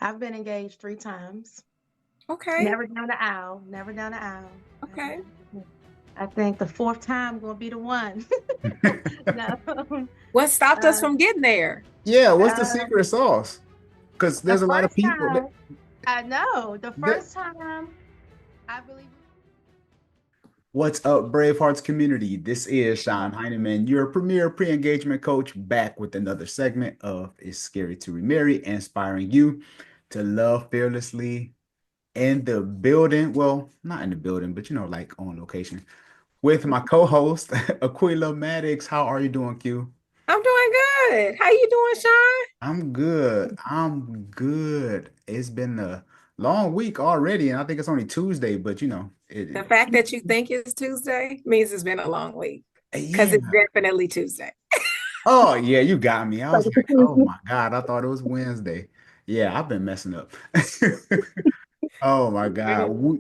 I've been engaged 3 times. Okay. Never down the aisle. Never down the aisle. Okay. I think the fourth time gonna be the one. No. What stopped us Uh, from getting there? Yeah, what's the uh, secret sauce? Because the there's a lot of first people time, I know. The that first time, I believe. What's up, Bravehearts community? This is Sean Heineman, your premier pre-engagement coach, back with another segment of It's Scary to Remarry, inspiring you to love fearlessly in the building. Well, not in the building, but like on location. With my co-host, Aquila Maddox. How are you doing, Q? I'm doing good. How you doing, Sean? I'm good. I'm good. It's been a long week already, and I think it's only Tuesday, but The fact that you think it's Tuesday means it's been a long week because yeah. it's definitely Tuesday. Oh, yeah, you got me. I was like, oh my God, I thought it was Wednesday. Yeah, I've been messing up. Oh my God.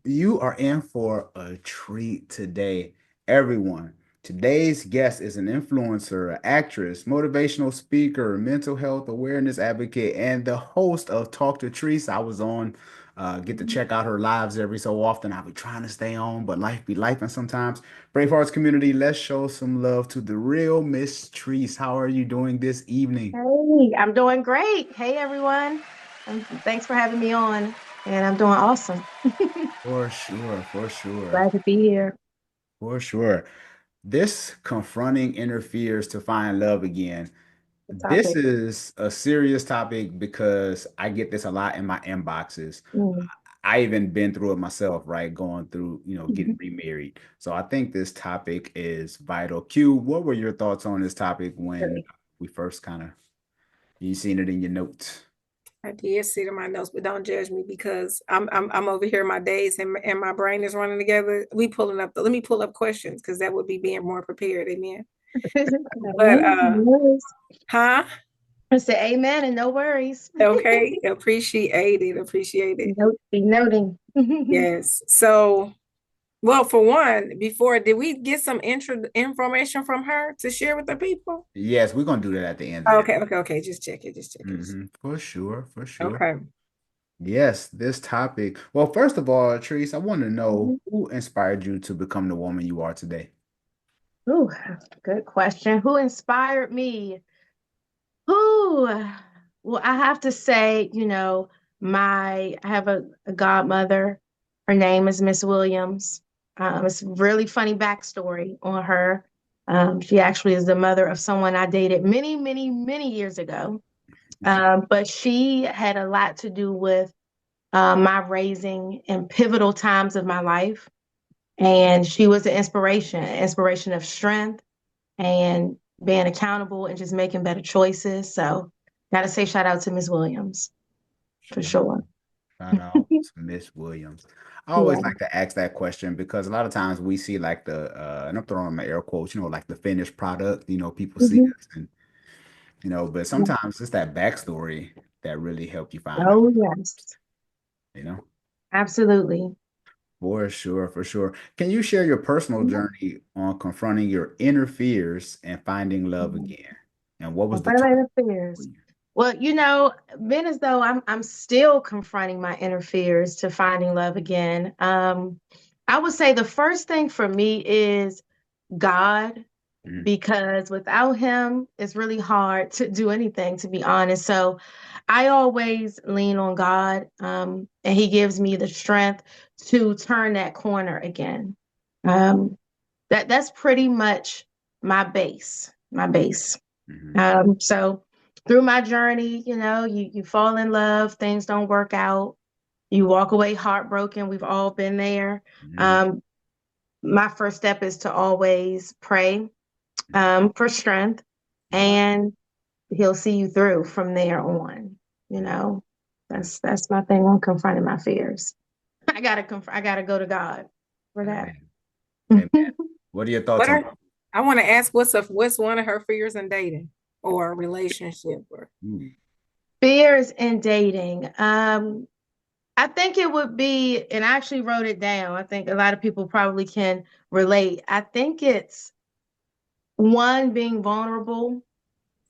You are in for a treat today, everyone. Today's guest is an influencer, an actress, motivational speaker, mental health awareness advocate, and the host of Talk to Trees. I was on, get to check out her lives every so often. I'll be trying to stay on, but life be life, and sometimes. Bravehearts community, let's show some love to the real Miss Treese. How are you doing this evening? Hey, I'm doing great. Hey, everyone. Thanks for having me on. And I'm doing awesome. For sure, for sure, Glad to be here. for sure. This confronting interferes to find love again. The This topic. is a serious topic because I get this a lot in my inboxes. Mm. I even been through it myself, right? Going through, getting remarried. So I think this topic is vital. Q, what were your thoughts on this topic when we first kind of you seen it in your notes? I did sit in my notes, but don't judge me because I'm over here my days and my brain is running together. Let me pull up questions because that would be being more prepared. Amen. But huh? I said amen and no worries. Okay, appreciate it. Appreciate it. Note, be noting. Yes. So, well, for one, before did we get some intro information from her to share with the people? Yes, we're gonna do that at the end of this. Okay, okay, okay. Just check it. Just check it. For sure, for sure. Okay. Yes, this topic. Well, first of all, Therese, I want to know Mhm. who inspired you to become the woman you are today. Ooh, good question. Who inspired me? Who? Well, I have to say, I have a godmother. Her name is Miss Williams. It's a really funny backstory on her. She actually is the mother of someone I dated many, many, many years ago. But she had a lot to do with my raising in pivotal times of my life. And she was an inspiration of strength and being accountable and just making better choices. So, gotta say shout out to Miss Williams for Shout sure. out to Miss Williams. I always Yeah. like to ask that question because a lot of times we see like and I'm throwing my air quotes, like the finished product, people see Mhm. us and, but sometimes it's that backstory that really help you find out, Oh, yes, you know? absolutely. For sure, for sure. Can you share your personal Mhm. journey on confronting your inner fears and finding love Mhm. again? And what was the Confronting my turn inner for fears. you? Well, being as though I'm still confronting my inner fears to finding love again. I would say the first thing for me is God, Mhm. because without him, it's really hard to do anything, to be honest. So I always lean on God, and he gives me the strength to turn that corner again. Um, that's pretty much my base. Mhm. So through my journey, you fall in love, things don't work out, you walk away heartbroken. We've all been there. Mhm. Um, my first step is to always pray for strength, Mhm. and he'll see you through from there on. You know, that's my thing on confronting my fears. I gotta go to God for that. Amen. Amen. What are your thoughts What on? are I want to ask what's one of her fears in dating or a relationship or Ooh. Fears in dating. I think it would be, and I actually wrote it down. I think a lot of people probably can relate. I think it's one, being vulnerable,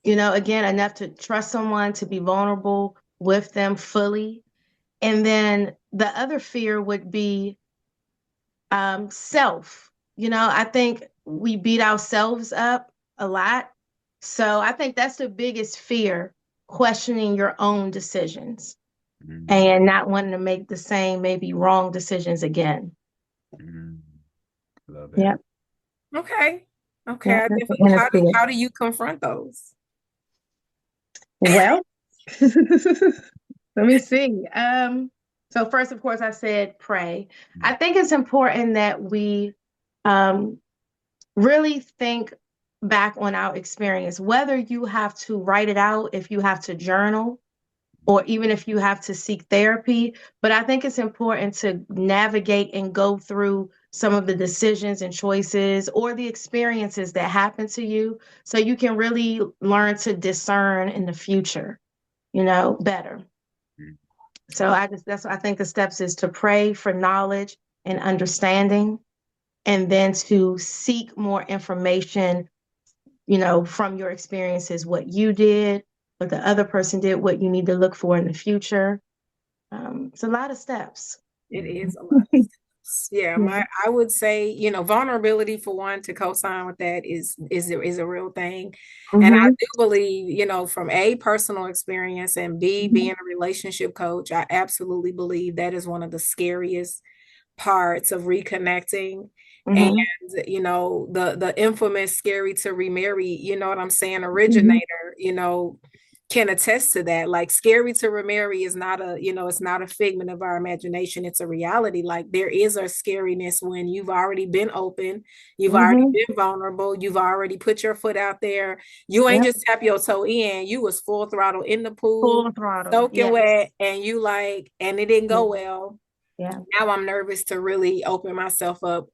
again, enough to trust someone to be vulnerable, with them fully. And then the other fear would be self. I think we beat ourselves up a lot. So I think that's the biggest fear, questioning your own decisions Mm, and not wanting to make the same, maybe wrong decisions again. mm. Love it. Yep. Okay. Okay. Yep. I That's the definitely, inner fear. how do you confront those? Well, let me see. So first, of course, I said pray. I think it's important that we um, really think back on our experience, whether you have to write it out, if you have to journal, or even if you have to seek therapy. But I think it's important to navigate and go through some of the decisions and choices or the experiences that happen to you so you can really learn to discern in the future, better. Mm, So that's what I think the steps is to pray for knowledge and understanding and then to seek more information, from your experiences, what you did, what the other person did, what you need to look for in the future. It's a lot of steps. It mm, is a lot of steps. Yeah, Yeah. I would say, vulnerability for one to co-sign with that is a real thing. And I Mm-hmm. do believe, from A, personal experience, and B, being a relationship coach, I absolutely believe that is one of the scariest parts of reconnecting. And Mm-hmm. the infamous scary to remarry, you know what I'm saying, Mm-hmm. originator, can attest to that. Like, scary to remarry is not it's not a figment of our imagination. It's a reality. Like, there is a scariness when you've already been open, you've already Mm-hmm. been vulnerable, you've already put your foot out there. You ain't Yep. just tap your toe in, you was full throttle in the pool, Full throttle. soaking Yes. wet, and you like, and it didn't Yeah. go well. Yeah. Now I'm nervous to really open myself up,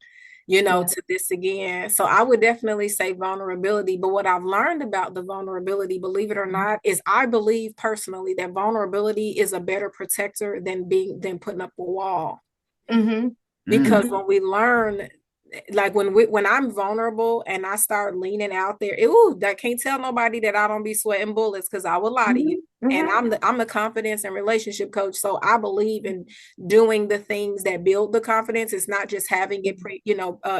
Yeah. to this again. So I would definitely say vulnerability. But what I've learned about the vulnerability, believe it or not, is I believe personally that vulnerability is a better protector than putting up a wall. Mm-hmm. Because mm, Mm-hmm. when we learn, like when I'm vulnerable and I start leaning out there, ooh, that can't tell nobody that I don't be sweating bullets, because I will lie to you. Mm-hmm. And Mm-hmm. I'm the confidence and relationship coach, so I believe in doing the things that build the confidence. It's not just having it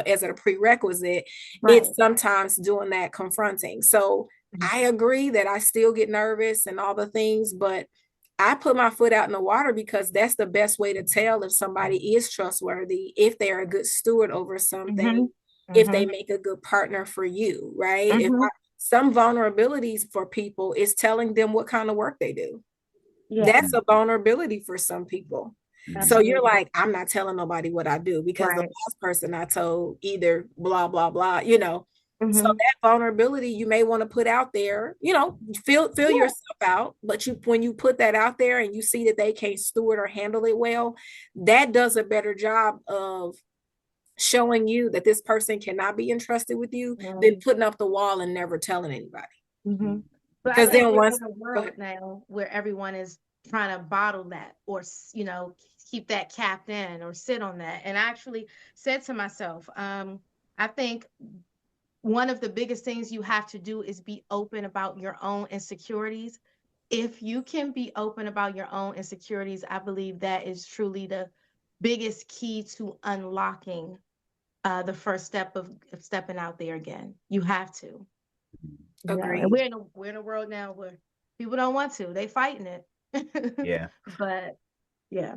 as a prerequisite. Right. It's sometimes doing that confronting. So I agree that I still get nervous and all the things, but I put my foot out in the water because that's the best way to tell if somebody is trustworthy, if they're a good steward over Mm-hmm. something, if Mm-hmm. they make a good partner for you, right? Mm-hmm. Some vulnerabilities for people is telling them what kind of work they do. That's Yes. a vulnerability for some people. So mm, you're Absolutely. like, I'm not telling nobody what I do because the Right. last person I told either blah, blah, blah, So Mm-hmm. that vulnerability you may want to put out there, feel Yeah. yourself out. But when you put that out there and you see that they can't steward or handle it well, that does a better job of showing you that this person cannot be entrusted with you than putting up the wall and never telling anybody. Mm-hmm. But I Because think then we're once, in a go world ahead. now where everyone is trying to bottle that or, keep that capped in or sit on that. And I actually said to myself, I think one of the biggest things you have to do is be open about your own insecurities. If you can be open about your own insecurities, I believe that is truly the biggest key to unlocking the first step of stepping out there again. You have to. And Agreed. we're in a world now where people don't want to. They fighting it. yeah. But yeah.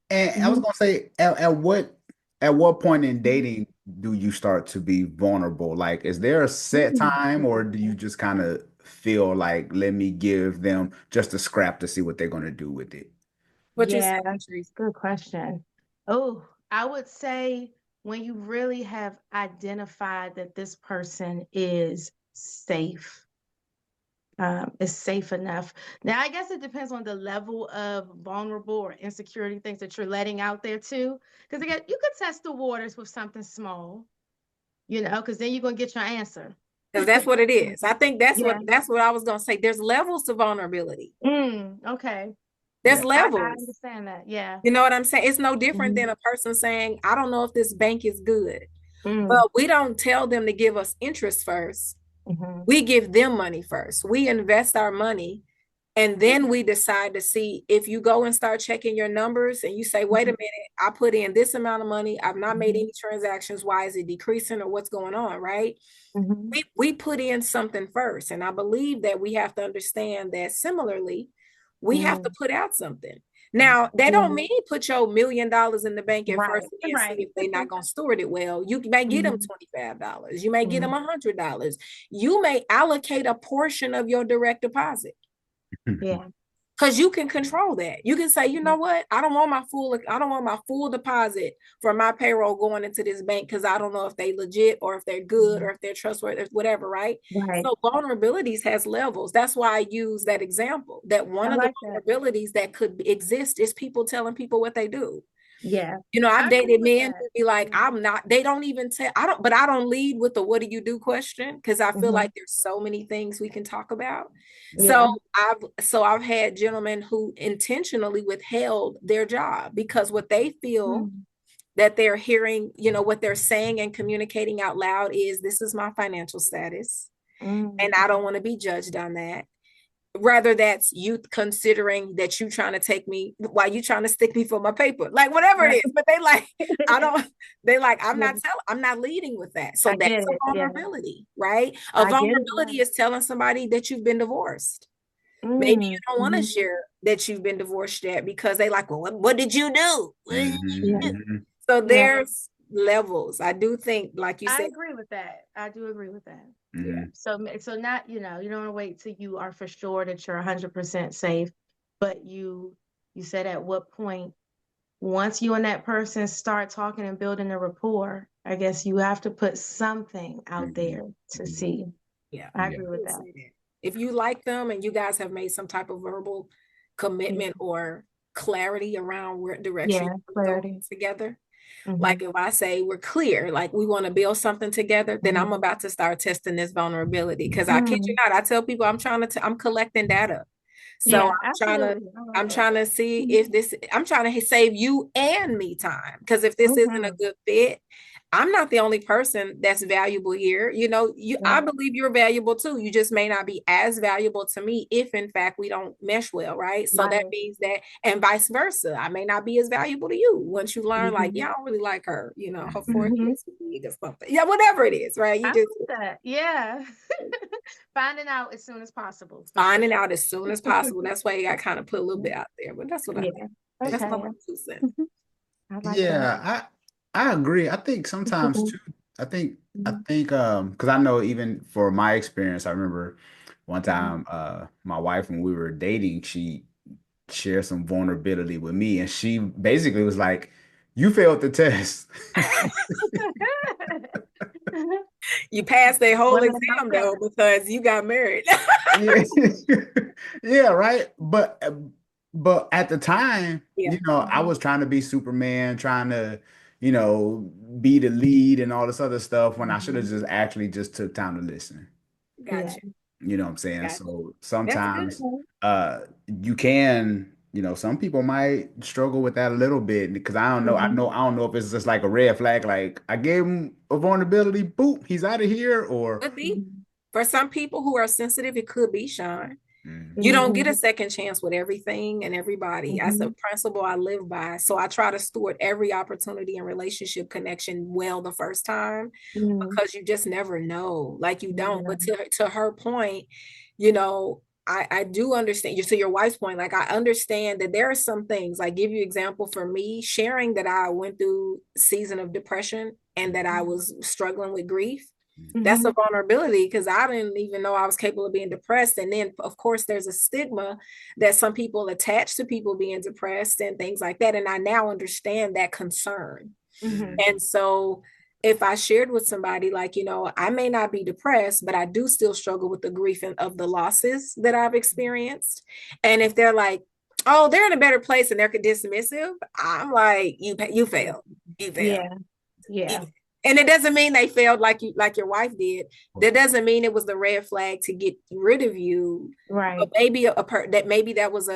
And I was Mhm. gonna say, at what point in dating do you start to be vulnerable? Like, is there a set time, or do you just kind of feel like, let me give them just a scrap to see what they're gonna do with it? What you Yeah, say, Patrice? good question. Oh, I would say when you really have identified that this person is safe enough. Now, I guess it depends on the level of vulnerable or insecurity things that you're letting out there too. Because again, you could test the waters with something small, because then you're gonna get your answer. Because that's what it is. I think Yeah. that's what I was gonna say. There's levels to vulnerability. Okay. There's Yeah. I levels. understand that. Yeah. You know what I'm saying? It's no different Mhm. than a person saying, I don't know if this bank is good. Mm. Well, we don't tell them to give us interest first. Mhm. We give them money first. We invest our money And then we decide to see if you go and start checking your numbers and you say, wait a minute, I put in this amount of money. I've not made any transactions. Why is it decreasing or what's going on? Right. We put in something first. And I believe that we have to understand that similarly, we have to put out something. Now, that don't mean put your $1 million in the bank at first and see if they're not going to steward it well. You may get them $25. You may get them $100. You may allocate a portion of your direct deposit. Yeah. Because you can control that. You can say, you know what? I don't want my full deposit for my payroll going into this bank because I don't know if they legit or if they're good or if they're trustworthy, whatever, right? So vulnerabilities has levels. That's why I use that example. That one of the vulnerabilities that could exist is people telling people what they do. Yeah. You know, I've dated men who be like, they don't even tell, but I don't lead with the what do you do question because I feel like there's so many things we can talk about. Yeah. So I've had gentlemen who intentionally withheld their job because what they feel that they're hearing, you know, what they're saying and communicating out loud is this is my financial status. And I don't want to be judged on that. Rather that's you considering that you trying to take me while you trying to stick me for my paper, like whatever it is. But they like, I'm not leading with that. So that's a vulnerability, right? A vulnerability is telling somebody that you've been divorced. Maybe you don't want to share that you've been divorced yet because they like, well, what did you do? So there's levels. I do think, like you said, I agree with that. I do agree with that. Yeah. So not, you know, you don't want to wait till you are for sure that you're 100% safe, but you said at what point, once you and that person start talking and building a rapport, I guess you have to put something out there to see. Yeah. I agree with that. If you like them and you guys have made some type of verbal commitment or clarity around where direction you're going together. Like if I say we're clear, like we want to build something together, then I'm about to start testing this vulnerability. Because I kid you not, I tell people I'm collecting data. So I'm trying to see if I'm trying to save you and me time. Because if this isn't a good fit, I'm not the only person that's valuable here. You know, I believe you're valuable too. You just may not be as valuable to me if in fact we don't mesh well, right? So that means that, and vice versa. I may not be as valuable to you once you learn, like, yeah, I don't really like her, you know, her 4 years or something. Yeah, whatever it is, right? You just that. Yeah. Finding out as soon as possible. Finding out as soon as possible. That's why you got to kind of put a little bit out there. But that's what I think. That's my 2 cents. I agree. I think sometimes too, I think because I know even for my experience, I remember one time my wife, when we were dating, she shared some vulnerability with me, and she basically was like, you failed the test. You passed the whole exam though because you got married. Yeah, right. But at the time, you know, I was trying to be Superman, trying to, you know, be the lead and all this other stuff when I should have just actually just took time to listen. Gotcha. You know what I'm saying? So sometimes you can, you know, some people might struggle with that a little bit because I don't know. I don't know if it's just like a red flag, like I gave him a vulnerability, boop, he's out of here, or could be. For some people who are sensitive, it could be, Sean. You don't get a second chance with everything and everybody. That's a principle I live by. So I try to steward every opportunity and relationship connection well the first time because you just never know. Like you don't. But to her point, you know, I do understand you to your wife's point. Like I understand that there are some things, like give you example for me, sharing that I went through season of depression and that I was struggling with grief. That's a vulnerability because I didn't even know I was capable of being depressed. And then, of course, there's a stigma that some people attach to people being depressed and things like that. And I now understand that concern. And so if I shared with somebody, like, you know, I may not be depressed, but I do still struggle with the grief of the losses that I've experienced. And if they're like, oh, they're in a better place and they're dismissive, I'm like, you failed. You failed. Yeah. And it doesn't mean they failed like your wife did. That doesn't mean it was the red flag to get rid of you. But Right. maybe that was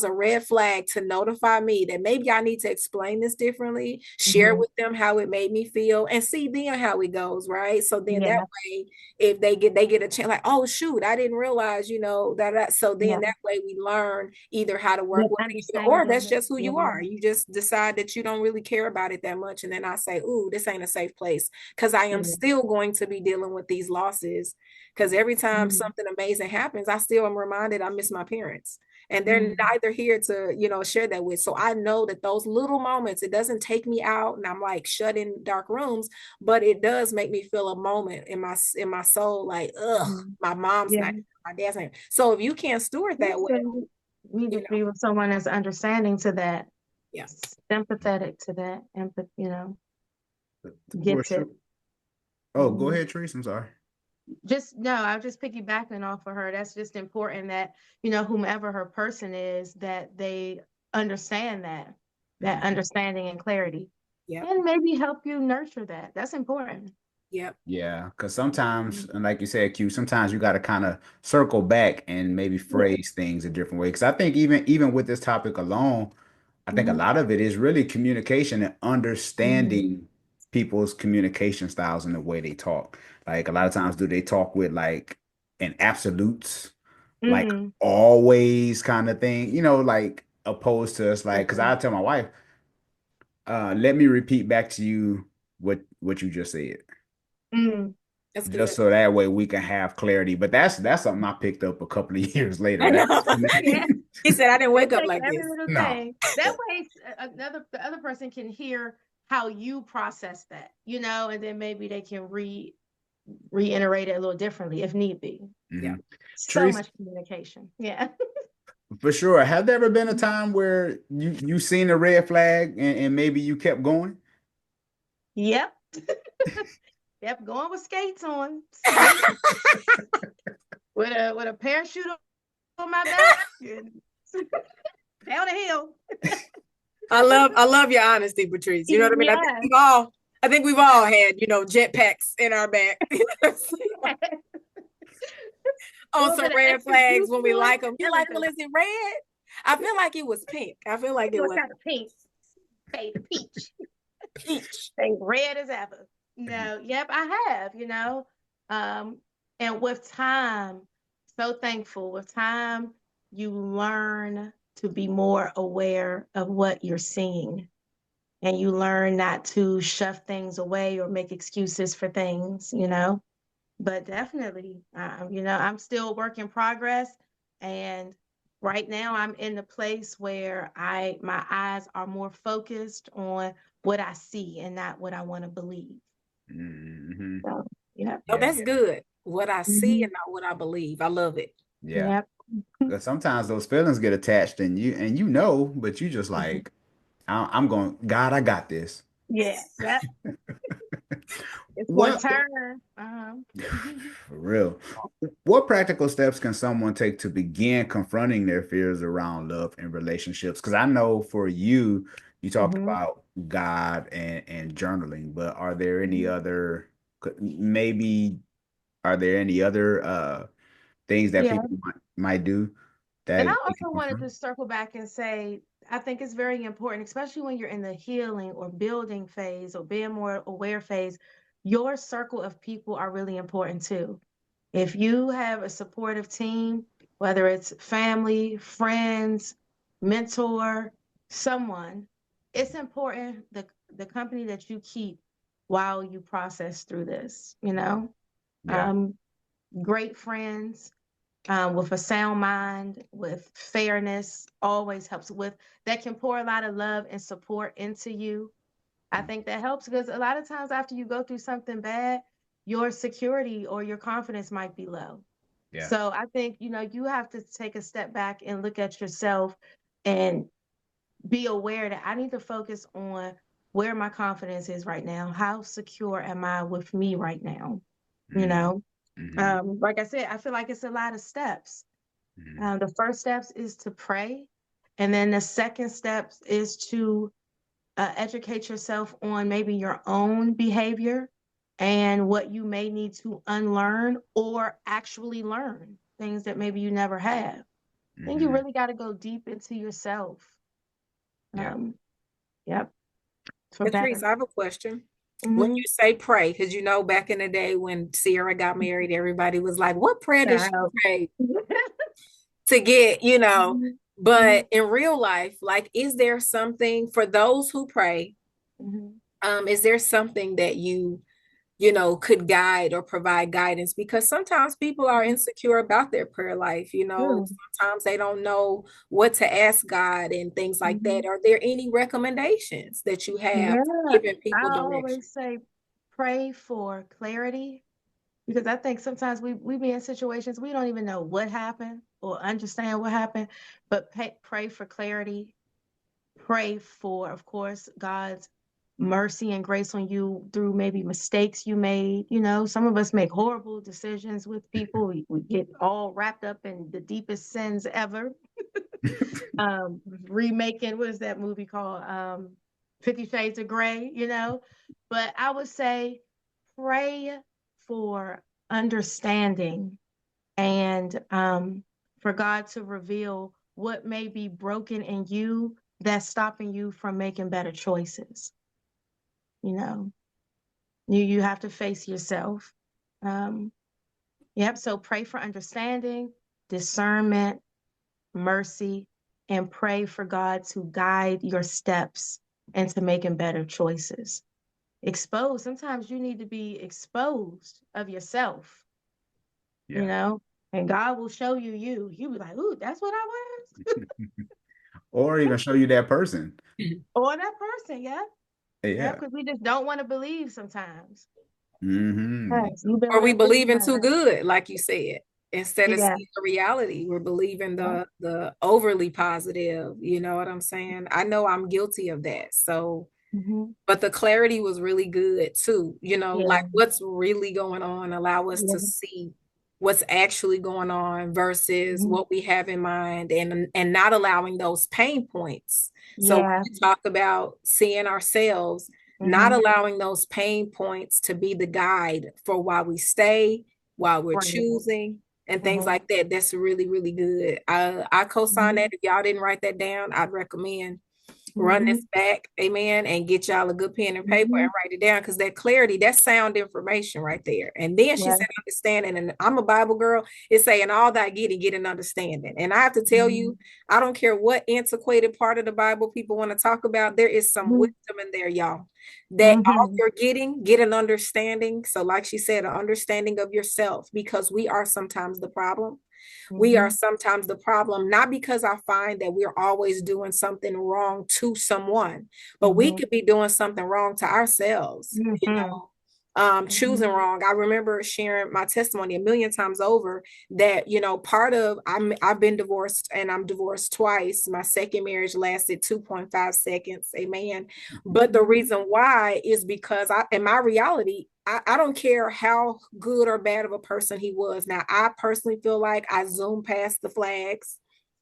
a red flag to notify me that maybe I need to explain this differently, share Mm-hmm. with them how it made me feel, and see then how it goes, right? So then that Yeah. way, if they get a chance, like, oh shoot, I didn't realize, that. So then Yeah. that way we learn either how to work With with it, or that's understanding. just who Yeah. you are. You just decide that you don't really care about it that much, and then I say, ooh, this ain't a safe place because I am Yeah. still going to be dealing with these losses. Because every time Mm-hmm. something amazing happens, I still am reminded I miss my parents. And they're Mm-hmm. neither here to, share that with. So I know that those little moments, it doesn't take me out and I'm like shut in dark rooms, but it does make me feel a moment in my soul, like, ugh, Mm-hmm. my mom's Yeah. not, my dad's not. So if you can't steward that well, You need to be with someone that's understanding to that, yeah. sympathetic to that, empathy, For gets sure. it. Oh, go Mhm. ahead, Trees. I'm sorry. Just no, I'm just piggybacking off of her. That's just important that, whomever her person is, that they understand that Mhm. understanding and clarity, Yep. and maybe help you nurture that. That's important. Yep. Yeah, because sometimes, Mhm. and like you said, Q, sometimes you got to kind of circle back and maybe Yeah. phrase things a different way. Because I think even with this topic alone, I think a Hmm. lot of it is really communication and Hmm. understanding people's communication styles and the way they talk. Like a lot of times, do they talk with like an absolutes, like Hmm. always kind of thing, like opposed to us, like, because I tell my wife, let me repeat back to you what you just said, Hmm. That's just good. so that way we can have clarity. But that's something I picked up a couple of years later. I know. That's Yeah. He said, I didn't They wake up take like every this. little no. thing. That way, the other person can hear how you process that, and then maybe they can reiterate it a little differently if need be. Yeah. Hmm. So Trees, much communication. Yeah. for sure. Have there ever been a time where you seen a red flag and maybe you kept going? Yep. Yep. Going with skates on, skate with a parachute on my back, and down a hill. I love your honesty, Patrice. You know what I mean? Yeah. I think we've all had, jetpacks in our back A on little some bit of red extra flags juice when we to it. like them. You like, well, Everything. is it red? I feel like it was pink. I feel like It it was was kind of pink, fade peach. peach. They red as ever. No, yep, I have, Um, and with time, so thankful. With time, you learn to be more aware of what you're seeing. And you learn not to shove things away or make excuses for things. But definitely, I'm still a work in progress. And right now I'm in the place where my eyes are more focused on what I see and not what I want to believe. Hmm. So, yeah. Oh, Yeah, that's good. What I see Hmm. and not what I believe. I love it. yeah. Yep. Because sometimes those feelings get attached and but you just Mhm. like, I'm going, God, I got this. Yeah. Yep. It's going to What turn. For real. What practical steps can someone take to begin confronting their fears around love and relationships? Because I know for you, you talked Hmm. about God and journaling, but are there any other, maybe, are there any other things that Yeah. people might do And I that they can also wanted confront? to circle back and say, I think it's very important, especially when you're in the healing or building phase or being more aware phase, your circle of people are really important too. If you have a supportive team, whether it's family, friends, mentor, someone, it's important the company that you keep while you process through this. Yeah. Um, Great friends, with a sound mind, with fairness, always helps with that can pour a lot of love and support into you. I think that helps because a lot of times after you go through something bad, your security or your confidence might be low. Yeah. So I think, you have to take a step back and look at yourself and be aware that I need to focus on where my confidence is right now. How secure am I with me right now? You Mm-hmm. know, Mm-hmm. like I said, I feel like it's a lot of steps. Mm-hmm. The first steps is to pray. And then the second steps is to educate yourself on maybe your own behavior and what you may need to unlearn or actually learn things that maybe you never have. I think you Hmm. really got to go deep into yourself. Yeah. Yep, for Patrice, better. I have a question. When Mm-hmm. you say pray, because you know back in the day when Sierra got married, everybody was like, what prayer does she Child. pray to get, Mhm. but in real life, like, is there something for those who pray? Mhm. Is there something that you could guide or provide guidance? Because sometimes people are Mhm. insecure about their prayer life. True. Sometimes they don't know what to ask God and things like that. Mhm. Are there any recommendations that you have for Yeah, giving people I direction? always say pray for clarity because I think sometimes we be in situations we don't even know what happened or understand what happened, but pray for clarity. Pray for, of course, God's mercy and grace on you through maybe mistakes you made. Some of us make horrible decisions with people. We get all wrapped up in the deepest sins ever. Remaking, what is that movie called? 50 Shades of Grey. But I would say pray for understanding and for God to reveal what may be broken in you that's stopping you from making better choices. You know, you have to face yourself. Um, yep. So pray for understanding, discernment, mercy, and pray for God to guide your steps into making better choices. Expose. Sometimes you need to be exposed of yourself, you Yeah. know, and God will show you you. You be like, ooh, that's what I was. Or even show you that person. Or that person, yeah. Yeah, Yeah. because we just don't want to believe sometimes. Hmm. Yes, you've been Or we led many believing too times. good, like you said, instead of Yeah. seeing the reality. We're believing Yeah. the overly positive. You know what I'm saying? I know I'm guilty of that. So, Hmm. but the clarity was really good too. Like Yeah. what's really going on, allow us to Yeah. see what's actually going on versus Hmm. what we have in mind, and not allowing those pain points. So when Yeah. you talk about seeing ourselves, not Hmm. allowing those pain points to be the guide for why we stay, while we're Right. choosing, and things Hmm. like that. That's really, really good. I co-sign Hmm. that. If y'all didn't write that down, I'd recommend run Hmm. this back, amen, and get y'all a good pen and paper Hmm. and write it down, because that clarity, that's sound information right there. And then she Yeah. said understanding, and I'm a Bible girl. It's saying all that get an understanding. And I have to tell Hmm. you, I don't care what antiquated part of the Bible people want to talk about, there is some Hmm. wisdom in there, y'all, that all Hmm. you're getting, get an understanding. So like she said, an understanding of yourself, because we are sometimes the problem. We are Hmm. sometimes the problem, not because I find that we're always doing something wrong to someone, but we Hmm. could be doing something wrong to ourselves, Hmm. choosing Hmm. wrong. I remember sharing my testimony a million times over that, part of I've been divorced, and I'm divorced twice. My second marriage lasted 2.5 seconds, amen. But the Hmm. reason why is because in my reality, I don't care how good or bad of a person he was. Now, I personally feel like I zoomed past the flags.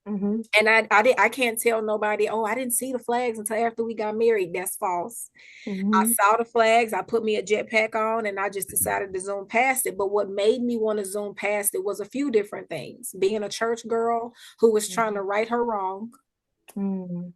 Hmm. And I can't tell nobody, oh, I didn't see the flags until after we got married. That's false. I Hmm. saw the flags, I put me a jetpack on, and I just decided to zoom past it. But what made me want to zoom past it was a few different things. Being a church girl who was trying to right her wrong, Hmm.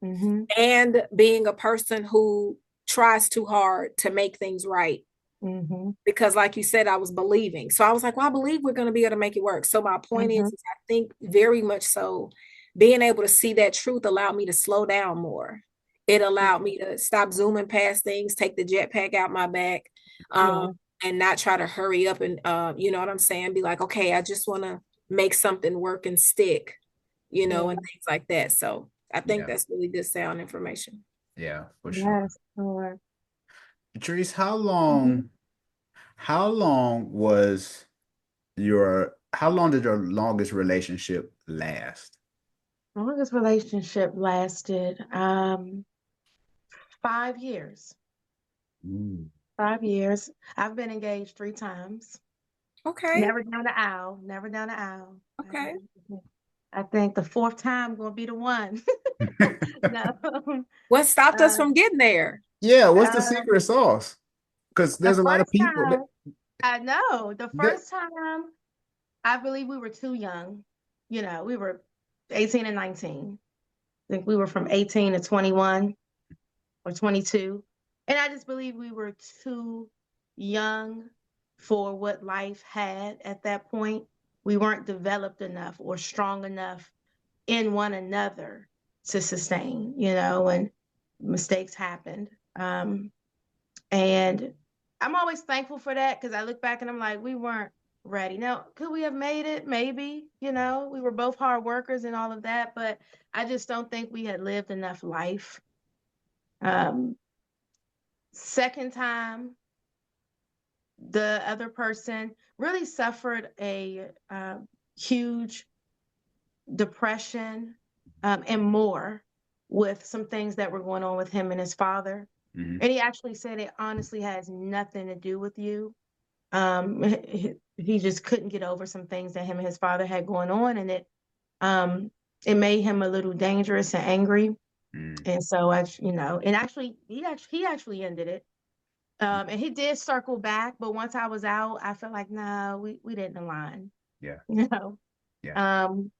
Hmm. and being a person who tries too hard to make things right. Hmm. Because like you said, I was believing. So I was like, well, I believe we're going to be able to make it work. So my point Hmm. is I think very much so being able to see that truth allowed me to slow down more. It allowed me to stop zooming past things, take the jetpack out my back, um, Yeah. and not try to hurry up and, you know what I'm saying? Be like, okay, I just want to make something work and stick, Yeah. and things like that. So I think Yeah. that's really good sound information. Yeah, for sure. Yes. Sure. Patrice, Mhm. how long was how long did your longest relationship last? Longest relationship lasted 5 years. Mm. 5 years. I've been engaged 3 times. Okay. Never down the aisle. Never down the aisle. Okay. I think the fourth time gonna be the one. No. What stopped us Uh, from getting there? Yeah, what's the uh, secret sauce? Because the there's a lot of first people time, I know, the that first time, I believe we were too young. We were 18 and 19. I think we were from 18 to 21 or 22. And I just believe we were too young for what life had at that point. We weren't developed enough or strong enough in one another to sustain, and mistakes happened. And I'm always thankful for that because I look back and I'm like, we weren't ready. Now, could we have made it? Maybe, we were both hard workers and all of that, but I just don't think we had lived enough life. Um, Second time, the other person really suffered a huge depression, and more, with some things that were going on with him and his father. Mhm. And he actually said it honestly has nothing to do with you. He just couldn't get over some things that him and his father had going on, and it made him a little dangerous and angry. Mhm. And so and actually he actually ended it. And he did circle back, but once I was out, I felt like, no, we didn't align, Yeah, you know. yeah. Um,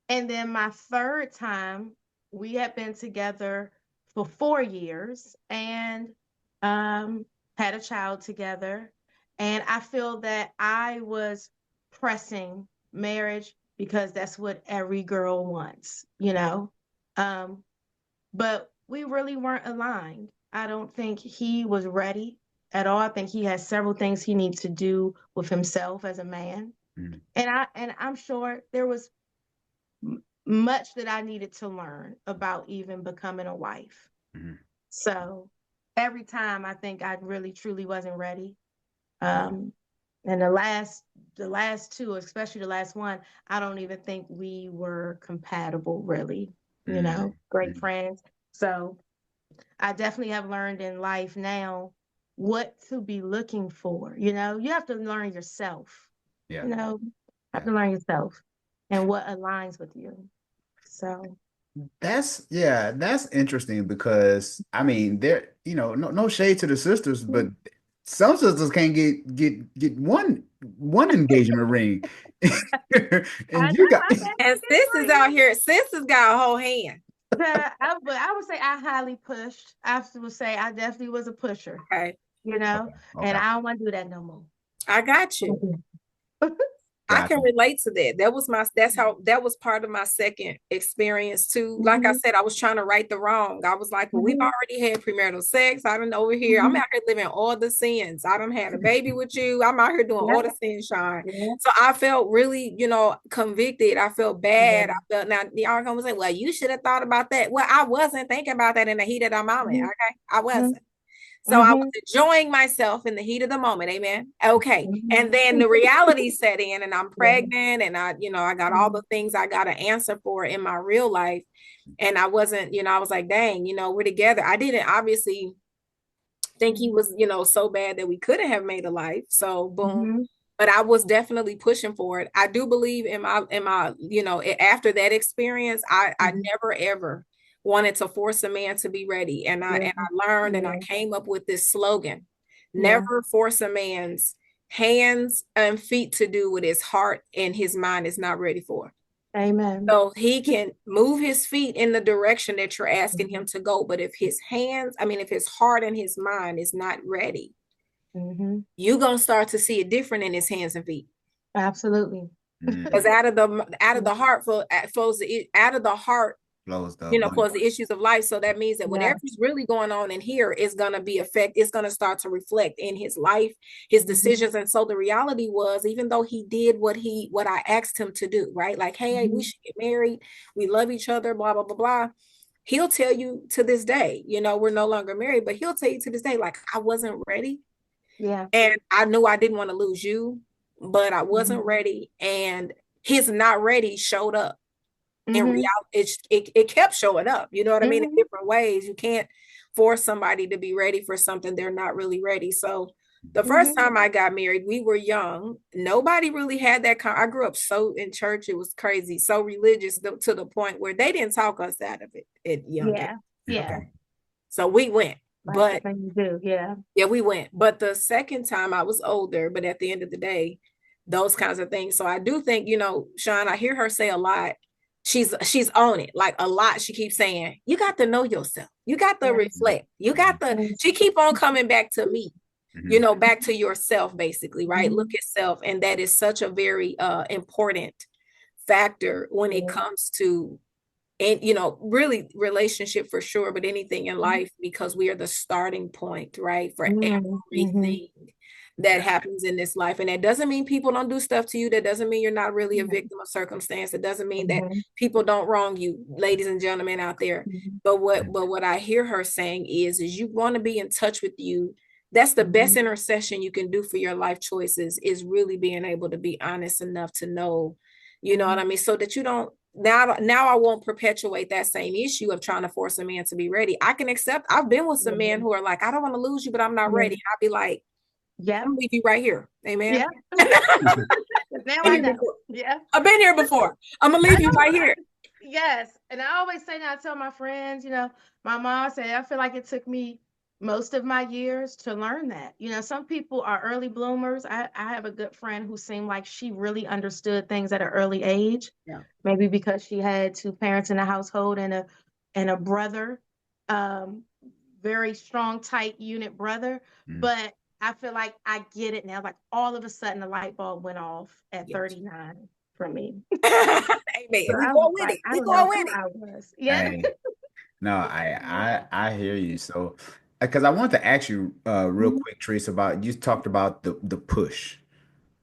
and then my third time, we had been together for 4 years and um, had a child together. And I feel that I was pressing marriage because that's what every girl wants. Um, but we really weren't aligned. I don't think he was ready at all. I think he has several things he needs to do with himself as a man. Mhm. And I'm sure there was much that I needed to learn about even becoming a wife. Mhm. So every time I think I really truly wasn't ready. Um, and the last two, especially the last one, I don't even think we were compatible really, Mhm. great Mhm. friends. So I definitely have learned in life now what to be looking for. You have to learn yourself, Yeah, you know, have yeah. to learn yourself and what aligns with you. So, That's interesting because I mean no shade to the sisters, but some sisters can't get one engagement ring. I And know you got I can't And get sis is out free. here. Sis has got a whole hand. But I would say I highly pushed. I would say I definitely was a pusher, Okay. okay, and okay, I don't want to do that no more. I got you. I got can you. relate to that. That was part of my second experience too. Like I Mhm, said, I was trying to right the wrong. I was like, well, we've mhm, already had premarital sex. I done over here. I'm mhm. out here living all the sins. I done had a baby with you. I'm out here doing Yeah, all the sunshine. yeah, So I felt really, convicted. I felt yeah. bad. I felt now y'all gonna say, well, you should have thought about that. Well, I wasn't thinking about that in the heat of the moment. Mhm, Okay. I mhm, wasn't. So I was mhm, enjoying myself in the heat of the moment. Amen. Okay. mhm. And then the reality set in and I'm Yeah, pregnant and I got all the mhm, things I got to answer for in my real life. And I wasn't, I was like, dang, we're together. I didn't obviously think he mhm, was, so bad that we couldn't have made a life. So boom. mhm, But I was definitely pushing for it. I do believe in my, after that experience, I mhm. never ever wanted to force a man to be ready. And I Yeah, and I learned and I yeah, came up with this slogan: yeah. never force a man's hands and feet to do what his heart and his mind is not ready for. Amen. So he can move his feet in the direction that you're asking him Mhm, to go. But if his heart and his mind is not ready, mhm. you're gonna start to see it different in his hands and feet. Absolutely. Because Mm. out of the heart flows out of the heart, Flows the abundance. flows the issues of life. So that means that Yeah. whatever's really going on in here is gonna it's gonna start to reflect in his life, his Mhm, decisions. And so the reality was, even though he did what I asked him to do, right? Like, hey, we mhm. should get married, we love each other, blah, blah, blah, blah. He'll tell you to this day, we're no longer married, but he'll tell you to this day, like, I wasn't ready. Yeah. And I knew I didn't want to lose you, but I Mhm, wasn't ready. And his not ready showed up in mhm, reality. It kept showing up, you know what I mean, in mhm. different ways. You can't force somebody to be ready for something they're not really ready. So The first time I got married, we were young. Nobody really had that I grew up so in church, it was crazy, so religious to the point where they didn't talk us out of it at young age. Yeah. Yeah. Okay. So we went. That's the But thing you do. Yeah. yeah, we went. But the second time I was older, but at the end of the day, those kinds of things. So I do think, Sean, I hear her say a lot. She's on it, like a lot. She keeps saying, you got to know yourself. You got to Yeah. reflect. You got to, she keep on coming back to me, back to yourself, basically, right? Look at self. And that is such a very important factor when it comes to, and really relationship for sure, but anything in life, because we are the starting point, right, for everything that happens in this life. And that doesn't mean people don't do stuff to you. That doesn't mean you're not really a victim of circumstance. It doesn't mean that people don't wrong you, ladies and gentlemen out there. But what I hear her saying is you want to be in touch with you. That's the best intercession you can do for your life choices, is really being able to be honest enough to know, you know what I mean? So that you don't, now I won't perpetuate that same issue of trying to force a man to be ready. I can accept, I've been with some men who are like, I don't want to lose you, but I'm not ready. And I'll be like, yeah, I'm leave you right here. Amen. Yeah. Now I know. Yeah. I've been here before. I'm gonna leave you right here. Yes. And I always say now, I tell my friends, my mom said, I feel like it took me most of my years to learn that. Some people are early bloomers. I have a good friend who seemed like she really understood things at an early age. Yeah. Maybe because she had two parents in the household and a brother, very strong, tight unit brother. But I feel like I get it now. Like all of a sudden the light bulb went off at 39 for me. Amen. So We I go was with like, it. I We don't go know with who it. I was. Yeah. Hey, no, I hear you. So, because I wanted to ask you real quick, Trace, about you talked about the push,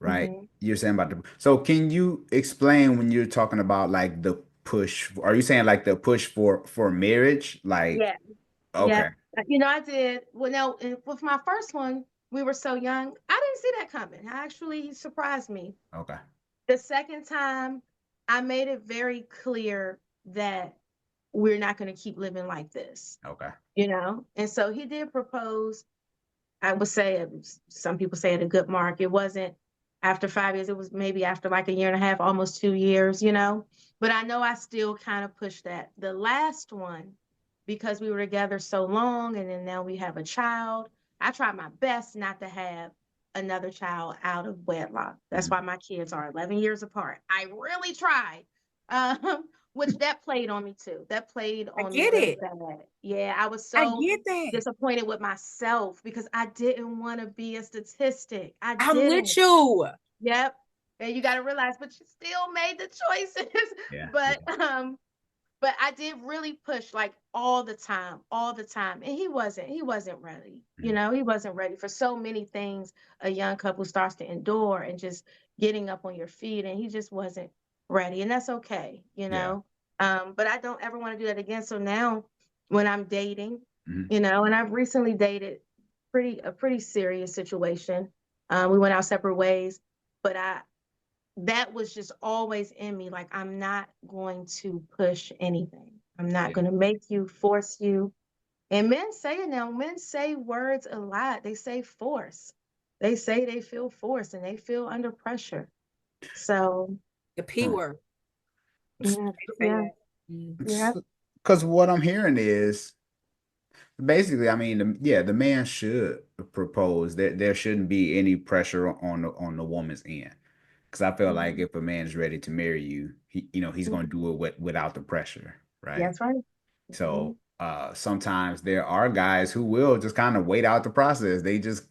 right? You're saying about so can you explain when you're talking about like the push? Are you saying like the push for marriage? Like, Yeah. Yeah. okay, I did. Well, no, with my first one, we were so young. I didn't see that coming. Actually, he surprised me. okay, The second time, I made it very clear that we're not going to keep living like this, okay, And so he did propose. I would say some people say at a good mark. It wasn't after 5 years. It was maybe after like a year and a half, almost 2 years, But I know I still kind of pushed that. The last one, because we were together so long and then now we have a child, I tried my best not to have another child out of wedlock. That's why my kids are 11 years apart. I really tried. Which that played on me too. That played I on me get really it. bad. Yeah, I was I so get that. disappointed with myself because I didn't want to be a statistic. I I'm with didn't. you. Yep. And you got to realize, but you still made the choices. yeah, but but I did really push like all the time, all the time. And he wasn't ready. He wasn't ready for so many things a young couple starts to endure and just getting up on your feet. And he just wasn't ready. And that's okay, yeah, But I don't ever want to do that again. So now when I'm dating, mhm, and I've recently dated a pretty serious situation. We went our separate ways, but that was just always in me. Like, I'm not going to push anything. I'm not yeah, going to make you, force you. And men say it now. Men say words a lot. They say force. They say they feel force and they feel under pressure. So, The P word. yeah, yeah, yeah. because what I'm hearing is. Basically, I mean, the man should propose. There shouldn't be any pressure on the woman's end. Because I feel like if a man's ready to marry you, he's going to do it without the pressure, right? That's right. So sometimes there are guys who will just kind of wait out the process. They just,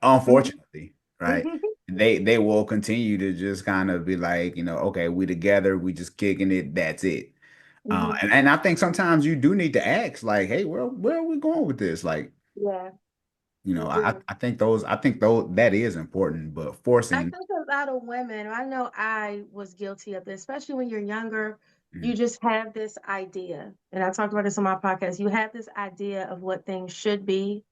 unfortunately, right? They will continue to just kind of be like, okay, we together, we just kicking it, that's it. And I think sometimes you do need to ask, like, hey, where are we going with this? Like, Yeah, you I do. I think those that is important, but I forcing. think a lot of women, I know I was guilty of this, especially when you're younger, you Mhm, just have this idea. And I talked about this on my podcast. You have this idea of what things should be.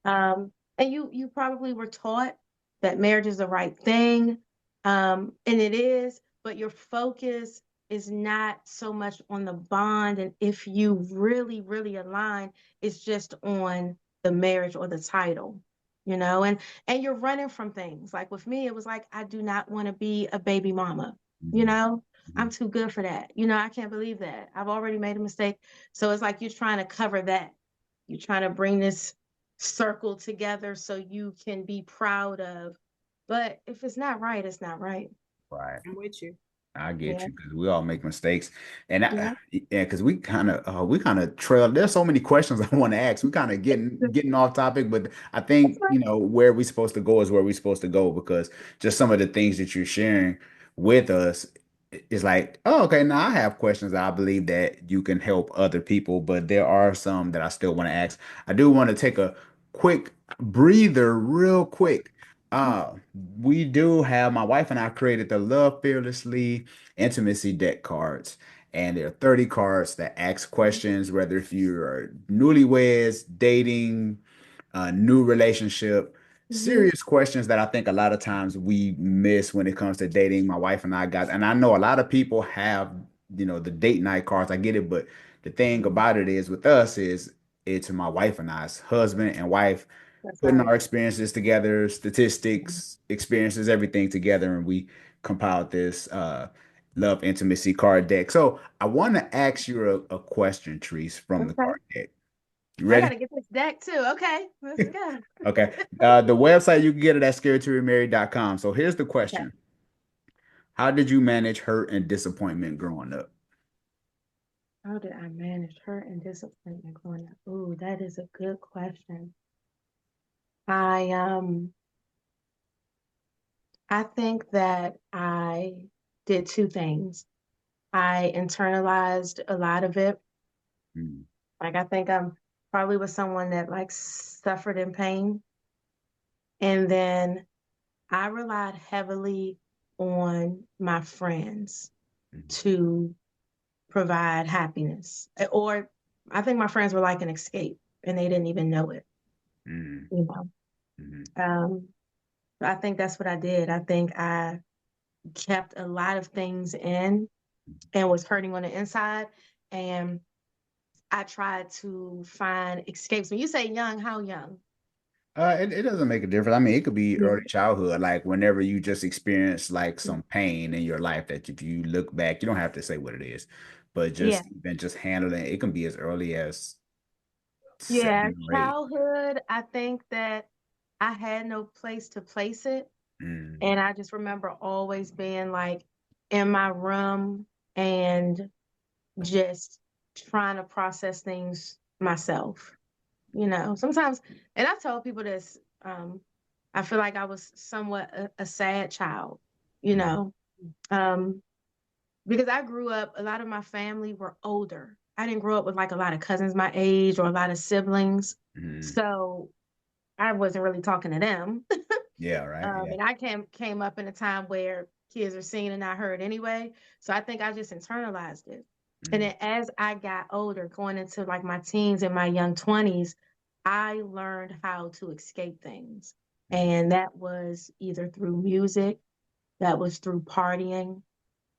And you probably were taught that marriage is the right thing. And it is, but your focus is not so much on the bond. And if you really, really align, it's just on the marriage or the title. and you're running from things. Like with me, it was like, I do not want to be a baby mama, you Mhm. know, I'm Mhm. too good for that. I can't believe that. I've already made a mistake. So it's like you're trying to cover that. You're trying to bring this circle together so you can be proud of. But if it's not right, it's not right. Right. I'm with you. I get Yeah. you because we all make mistakes, and Yeah. yeah, because we kind of trail. There's so many questions I want to ask. We kind of getting off topic, but I That's think right. where we're supposed to go is where we're supposed to go because just some of the things that you're sharing with us is like, oh, okay, now I have questions. I believe that you can help other people, but there are some that I still want to ask. I do want to take a quick breather, real quick. Uh, we do have my wife and I created the Love Fearlessly intimacy deck cards. And there are 30 cards that ask questions, whether if you are newlyweds, dating, new relationship, Mhm. serious questions that I think a lot of times we miss when it comes to dating. My wife and I got, and I know a lot of people have, the date night cards. I get it, but the thing about it is with us is it's my wife and I's husband and wife That's putting right. our experiences together, statistics, experiences, everything together, and we compiled this love intimacy card deck. So I want to ask you a question, Treese, from the Okay. card deck. You I ready? gotta get this deck too. Okay, let's go. Okay. The website you can get it at scaredtoremarry.com. So here's the Okay. question. How did you manage hurt and disappointment growing up? How did I manage hurt and disappointment growing up? Ooh, that is a good question. I I think that I did two things. I internalized a lot of it. Mm, Like I think I'm probably was someone that like suffered in pain. And then I relied heavily on my friends mm, to provide happiness. Or I think my friends were like an escape and they didn't even know it, mm, you know. mm, Um, I think that's what I did. I think I kept a lot of things in and was hurting on the inside. And I tried to find escapes. When you say young, how young? it doesn't make a difference. I mean, it could be Yeah. early childhood, like whenever you just experience like some pain in your life that if you look back, you don't have to say what it is, but Yeah. just even just handling it can be as early as Yeah. 7 or 8. Childhood, I think that I had no place to place it. Mm, And I just remember always being like in my room and just trying to process things myself. Sometimes, and I told people this, I feel like I was somewhat a sad child, you mm, know, um, because I grew up, a lot of my family were older. I didn't grow up with like a lot of cousins my age or a lot of siblings. mm. So I wasn't really talking to them. Yeah, right. Yeah. And I came up in a time where kids are seen and not heard anyway. So I think I just internalized it. And Mm, then as I got older, going into like my teens and my young 20s, I learned how to escape things. mm, And that was either through music, that was through partying,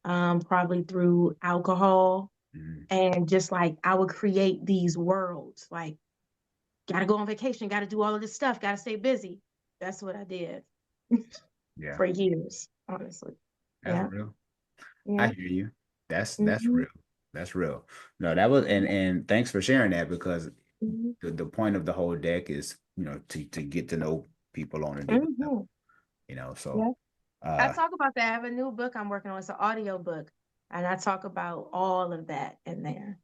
probably through alcohol. mm. And just like I would create these worlds, like, gotta go on vacation, gotta do all of this stuff, gotta stay busy. That's what I did Yeah, for years, honestly. that's Yeah. real. I Yeah. hear you. That's Hmm. real. That's real. No, that was and thanks for sharing that because Hmm. the point of the whole deck is, to get to know people on a different level, Hmm. so Yeah. I uh talk about that. I have a new book I'm working on. It's an audio book. And I talk about all of that in there.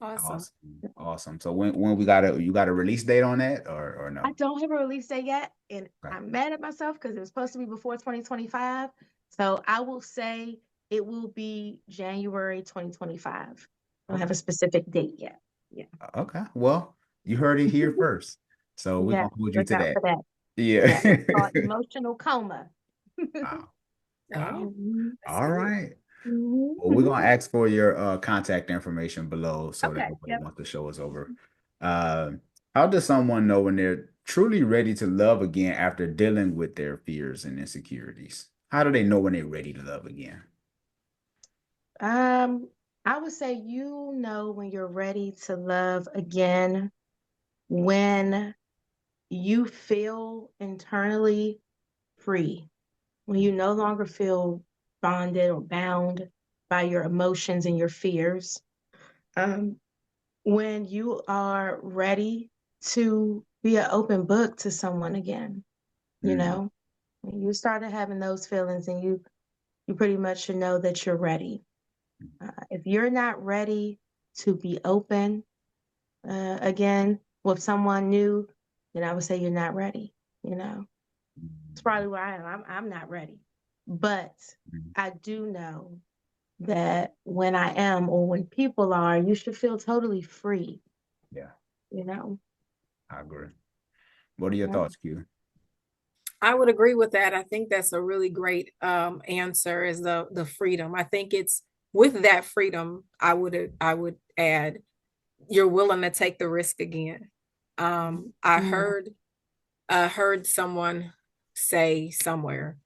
Awesome. awesome. Awesome. So when you got a release date on that or I no? don't have a release date yet. And Okay. I'm mad at myself because it was supposed to be before 2025. So I will say it will be January 2025. I don't have Okay. a specific date yet. Yeah. Okay. Well, you heard it here first. So we're Yeah. gonna hold you Look to out that. for that. Yeah. Yeah. It's called emotional coma. Wow. Wow. Oh, Mhm. that's All good. right. Well, we're Mhm. gonna ask for your contact information below so that Okay. nobody Yep. wants the show is over. Uh, how does someone know when they're truly ready to love again after dealing with their fears and insecurities? How do they know when they're ready to love again? Um, I would say when you're ready to love again when you feel internally free, when you no longer feel bonded or bound by your emotions and your fears, um, when you are ready to be an open book to someone again, you Mm, know, when you started having those feelings and you pretty much should know that you're ready. If you're not ready to be open again with someone new, then I would say you're not ready. You know, it's probably where I am. I'm not ready, but mm, I do know that when I am or when people are, you should feel totally free. yeah, You know. I agree. What are your Yeah. thoughts, Q? I would agree with that. I think that's a really great answer is the freedom. I think it's with that freedom, I would add you're willing to take the risk again. I Mm, heard someone say somewhere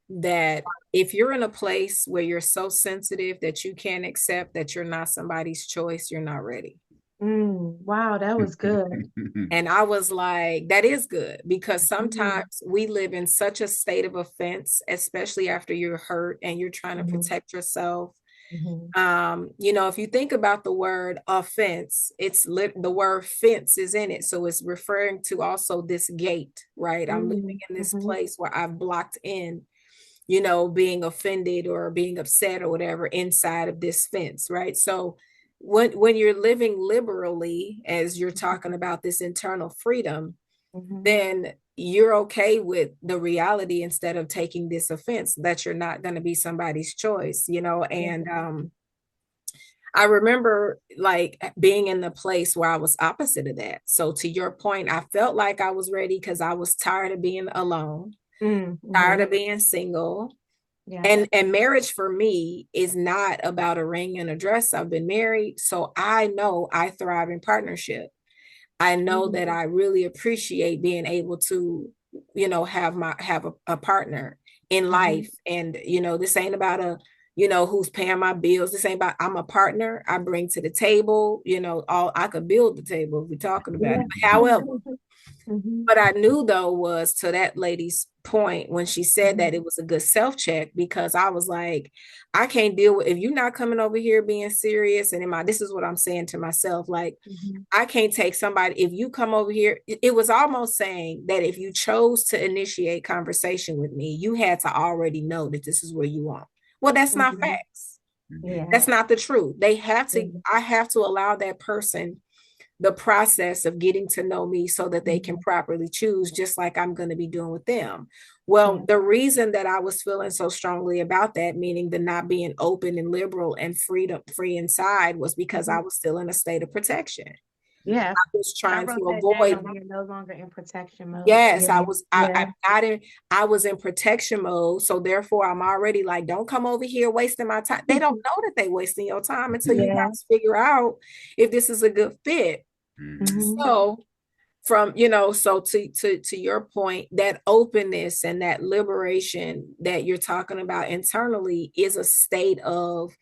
that if you're in a place where you're so sensitive that you can't accept that you're not somebody's choice, you're not ready. wow, that was good. And I was like, that is good because Mm, sometimes we live in such a state of offense, especially after you're hurt and you're trying to mhm, protect yourself. mhm, If you think about the word offense, the word fence is in it. So it's referring to also this gate, right? I'm living in this mhm, place where I've blocked in, being offended or being upset or whatever inside of this fence, right? So when you're living liberally, as you're talking about this internal freedom, mhm. then you're okay with the reality instead of taking this offense that you're not going to be somebody's choice, Yeah. and I remember like being in the place where I was opposite of that. So to your point, I felt like I was ready because I was tired of being alone, tired Mhm. of being single. Yeah. And marriage for me is not about a ring and a dress. I've been married, so I know I thrive in partnership. I know Mhm, that I really appreciate being able to, have a partner in mhm. life. And, this ain't about who's paying my bills. This ain't about I'm a partner. I bring to the table, all I could build the table if we're talking about Yeah. it. However, Mhm, what I knew though was to that lady's point when she said mhm, that it was a good self check because I was like, I can't deal with if you're not coming over here being serious. And this is what I'm saying to myself, like, mhm, I can't take somebody if you come over here. It was almost saying that if you chose to initiate conversation with me, you had to already know that this is where you want. Well, that's not mhm. facts. Yeah. That's not the truth. Yeah. I have to allow that person the process of getting to know me so that they can Mhm. properly choose, just like I'm going to be doing with them. Well, Yeah. the reason that I was feeling so strongly about that, meaning the not being open and liberal and free inside, was because I Mhm. was still in a state of protection. Yeah. I was I trying wrote to that avoid. down. You're no longer in protection mode. Yes, Yeah. I was. Yeah. I'm not in. I was in protection mode, so therefore, I'm already like, don't come over here wasting my time. They don't know that they wasting your time until you Yeah. guys figure out if this is a good fit. Mhm. So so to your point, that openness and that liberation that you're talking about internally is a state of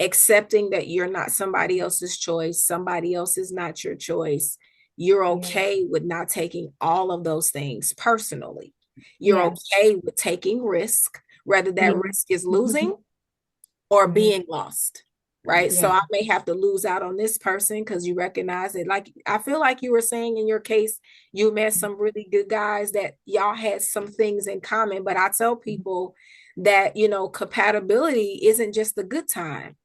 accepting that you're not somebody else's choice, somebody else is not your choice. You're Yeah. okay with not taking all of those things personally. You're Yeah. okay with taking risk, whether that Yeah. risk is losing or Mhm. being lost, right? Yeah. So I may have to lose out on this person because you recognize it. Like I feel like you were saying in your case, you met some really good guys that y'all had some things in common. But I tell people that, compatibility isn't just the good time.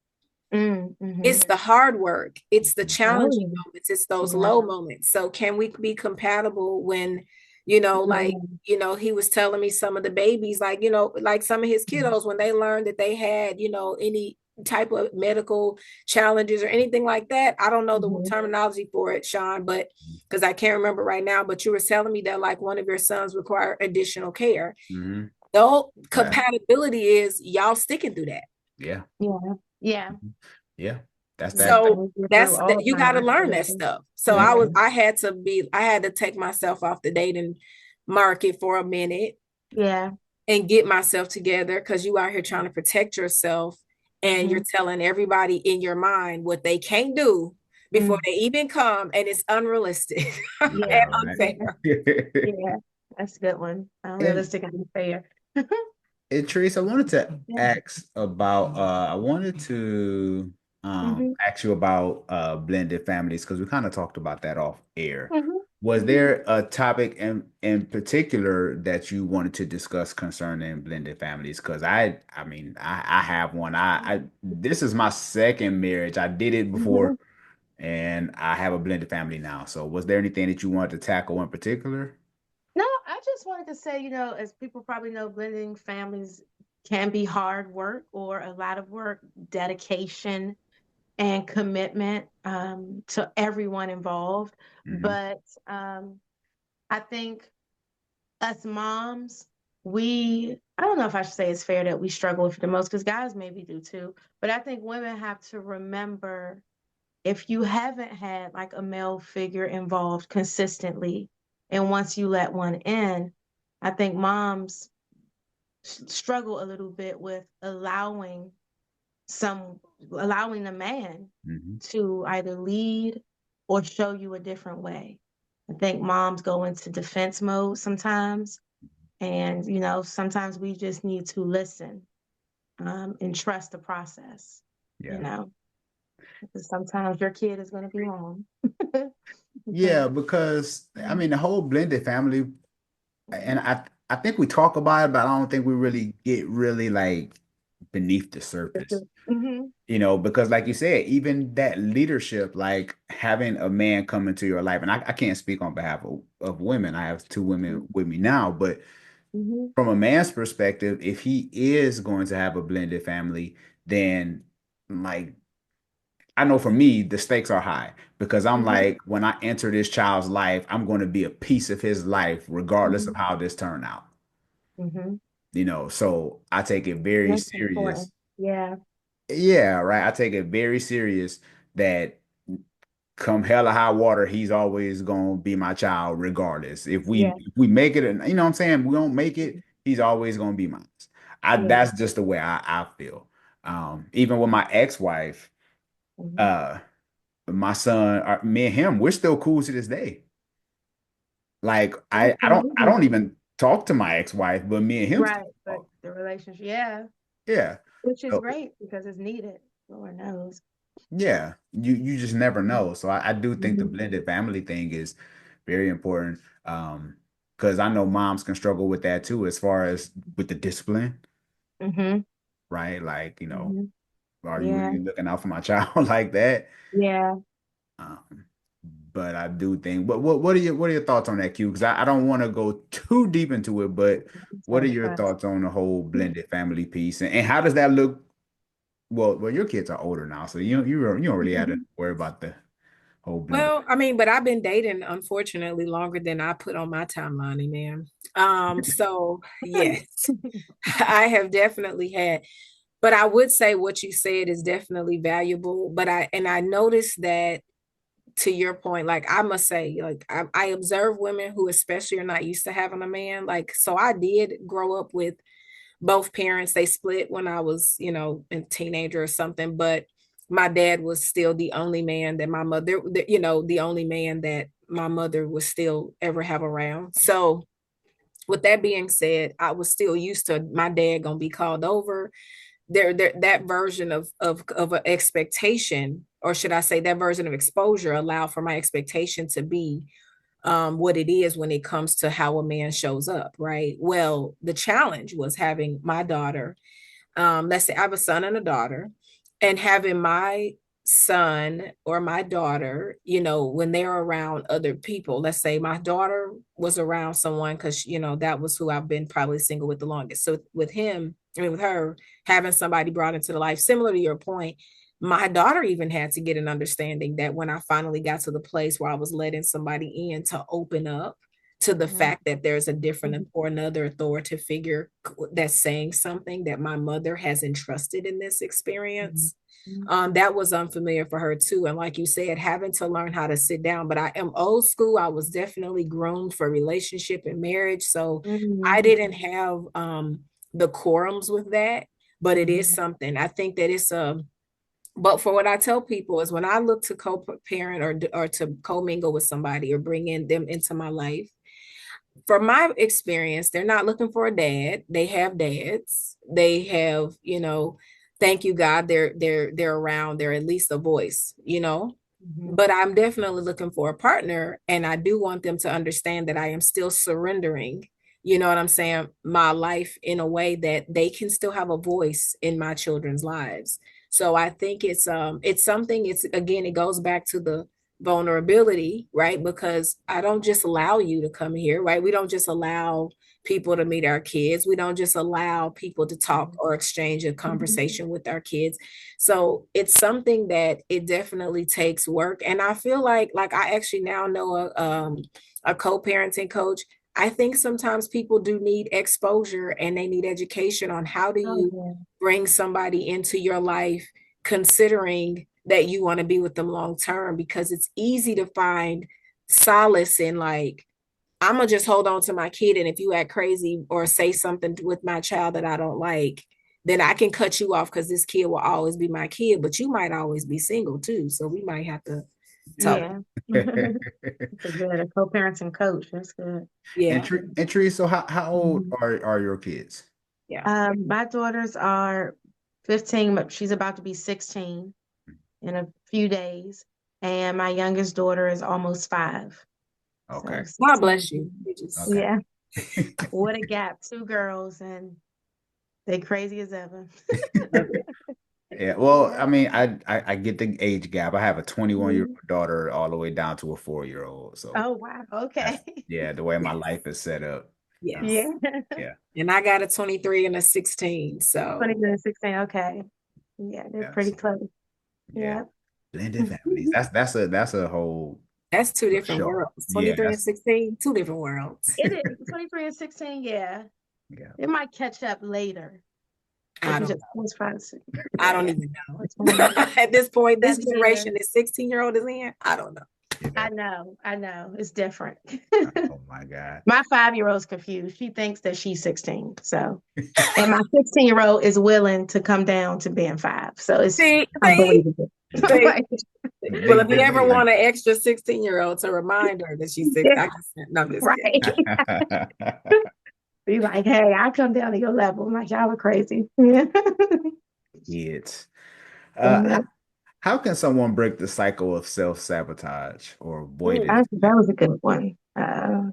Mhm. It's the hard work. It's the Oh, challenging yeah. moments. It's those Yeah. low moments. So can we be compatible when, like, Mhm. he was telling me some of the babies, like, like some of his kiddos, when they learned that they had, any type of medical challenges or anything like that. I don't know the Mhm. terminology for it, Sean, but because I can't remember right now, but you were telling me that like one of your sons require additional care. Mm-hmm. Though Right. compatibility is y'all sticking through that. Yeah. Yeah. Yeah. Mhm. Yeah. That's Yeah. that. So We get through that's all that you got kinds to of learn that situations. stuff. So Yeah. I had to take myself off the dating market for a minute Yeah. and get myself together because you out here trying to protect yourself and you're Mhm. telling everybody in your mind what they can't do before they even come, and it's unrealistic Yeah, and Yeah, yeah, unfair. right. yeah. That's a good one. And Unrealistic and fair. And Trace, I wanted to Yeah. ask about I wanted to Hmm. ask you about blended families because we kind of talked about that off air. Hmm. Was Hmm. there a topic in particular that you wanted to discuss concerning blended families? Because I mean I have one. I this is my second marriage. I did it before Hmm. and I have a blended family now. So was there anything that you wanted to tackle in particular? No, I just wanted to say, as people probably know, blending families can be hard work or a lot of work, dedication, and commitment to everyone involved. Hmm. But I think us moms, I don't know if I should say it's fair that we struggle with it the most because guys maybe do too. But I think women have to remember if you haven't had like a male figure involved consistently, and once you let one in, I think moms struggle a little bit with allowing the man Hmm. to either lead or show you a different way. I think moms go into defense mode sometimes, and sometimes we just need to listen and trust the process. You Yeah. know, because sometimes your kid is going to be wrong. Yeah, because I mean the whole blended family, and I think we talk about it, but I don't think we really get really like beneath the surface. Hmm. Because like you said, even that leadership, like having a man come into your life, and I can't speak on behalf of women. I have two women with me now, but Hmm. from a man's perspective, if he is going to have a blended family, then like I know for me, the stakes are high because I'm Hmm. like, when I enter this child's life, I'm going to be a piece of his life, regardless Hmm. of how this turn out. Hmm. So I take it very That's serious. important. Yeah. Yeah, right. I take it very serious that come hell or high water, he's always gonna be my child, regardless. If we Yeah. if we make it, and you know what I'm saying, we don't make it, he's always gonna be mine. Yeah. That's just the way I feel. Even with my ex-wife, Hmm. uh, my son, me and him, we're still cool to this day. Like I Absolutely. don't even talk to my ex-wife, but me and him still Right. But talk. the relationship, yeah, Yeah. which is So great because it's needed. Lord knows. yeah, you just never know. So I do think the Hmm. blended family thing is very important. Because I know moms can struggle with that too, as far as with the discipline, Hmm. right? Like, Hmm. are you Yeah. really looking out for my child like that? Yeah. Um, but I do think, but what are your thoughts on that, Q? Because I don't want to go too deep into it, but what are So your fun. thoughts on the whole blended family piece, and how does that look? Well, your kids are older now, so you don't really have to Mhm. worry about the whole blended. Well, I mean, but I've been dating unfortunately longer than I put on my timeline, man. So yes, I have definitely had, but I would say what you said is definitely valuable. But I noticed that, to your point, like I must say, like I observe women who especially are not used to having a man. Like, so I did grow up with both parents. They split when I was, a teenager or something, but my dad was still the only man that my mother, the only man that my mother would still ever have around. So with that being said, I was still used to my dad gonna be called over. There that version of an expectation, or should I say that version of exposure, allowed for my expectation to be what it is when it comes to how a man shows up, right? Well, the challenge was having my daughter, let's say I have a son and a daughter, and having my son or my daughter, when they're around other people, let's say my daughter was around someone, because that was who I've been probably single with the longest. So with him, I mean with her, having somebody brought into the life, similar to your point, my daughter even had to get an understanding that when I finally got to the place where I was letting somebody in, to open up to the Mhm. fact that there's a different Mhm. or another authoritative figure that's saying something that my mother has entrusted in this Mhm. experience. Mhm. That was unfamiliar for her too. And like you said, having to learn how to sit down. But I am old school. I was definitely groomed for relationship and marriage. So I Mhm. didn't have the quorums with that. But it is Mhm. something. I think that it's a But for what I tell people is when I look to co-parent or to co-mingle with somebody or bring in them into my life, from my experience, they're not looking for a dad. They have dads. They have, thank you God, they're around. They're at least a voice, But I'm definitely looking for a partner, and I do want them to understand that I am still surrendering, you know what I'm saying, my life in a way that they can still have a voice in my children's lives. So I think it's something, it's again, it goes back to the vulnerability, right? Because I don't just allow you to come here, right? We don't just allow people to meet our kids. We don't just allow people to talk or exchange a conversation with our kids. So it's something that it definitely takes work. And I feel like I actually now know a co-parenting coach. I think sometimes people do need exposure and they need education on how do Oh, you yeah. bring somebody into your life, considering that you want to be with them long term, because it's easy to find solace in like, I'm gonna just hold on to my kid, and if you act crazy or say something with my child that I don't like, then I can cut you off because this kid will always be my kid, but you might always be single too, so we might have to talk. Yeah. It's a good a co-parenting coach. That's good. And Yeah, Tree, so how old Mhm. are your kids? yeah. My daughters are 15, but she's about to be 16 in a few days. And my youngest daughter is almost 5. So Okay. God 16. bless you. You just Okay. Yeah. What a gap. 2 girls and they crazy as ever. love it. Yeah, well, Yeah. I mean, I get the age gap. I have a 21-year-old Mhm. daughter all the way down to a 4-year-old. So Oh, wow. that's Okay. yeah, the way my Yes, life is set up. yes. Yeah. Yeah, And I got a 23 and a 16, 20 so minutes, 16. Okay. Yeah, they're yeah. pretty So close. yeah, Yeah. blended families. That's a whole that's two different show. worlds. Yeah, 23 and that's 16, two different worlds. It is 23 and 16. Yeah. yeah. It might catch up later. If I you don't just was trying to see. I Yeah, don't yeah. even know. It's fine. At this point, this 7 years. generation, this 16-year-old is in. I don't know. Yeah. I know. I know. It's different. Oh my God. My 5-year-old's confused. She thinks that she's 16. So, and my 16-year-old is willing to come down to being 5. So it's See, see, unbelievable. see. Like, Well, if Big you ever difference. want an extra 16-year-old to remind her that she's 6, yeah, I just no, I'm just kidding. right. Be like, hey, I come down to your level. I'm like, y'all are crazy. Yeah. Kids. Yeah. How can someone break the cycle of self-sabotage or avoidance? That was a good one.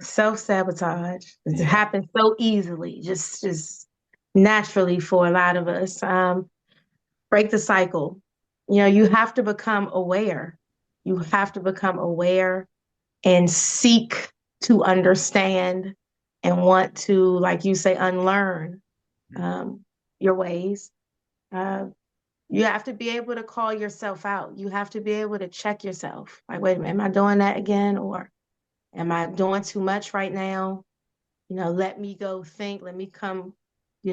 Self-sabotage. It Yeah. happens so easily, just naturally for a lot of us. Break the cycle. You have to become aware. You have to become aware and seek to understand and want to, like you say, unlearn um, your ways. Uh, you have to be able to call yourself out. You have to be able to check yourself. Like, wait a minute, am I doing that again? Or am I doing too much right now? Let me go think, let me come,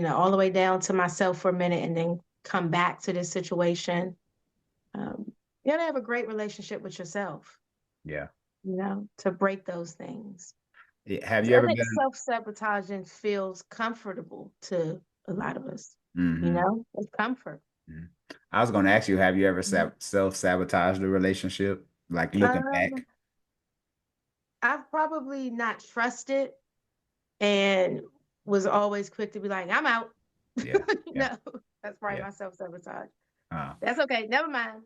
all the way down to myself for a minute and then come back to this situation. You got to have a great relationship with yourself, Yeah. to break those things. Have you I ever think been? self-sabotaging feels comfortable to a lot of us. Mhm. It's comfort. Mhm. I was going to ask you, have you ever Mhm. self-sabotaged a relationship? Like looking Um, back? I've probably not trusted and was always quick to be like, I'm out. Yeah. Yeah. No, that's probably Yeah. my self-sabotage. Uh, That's okay. Never mind.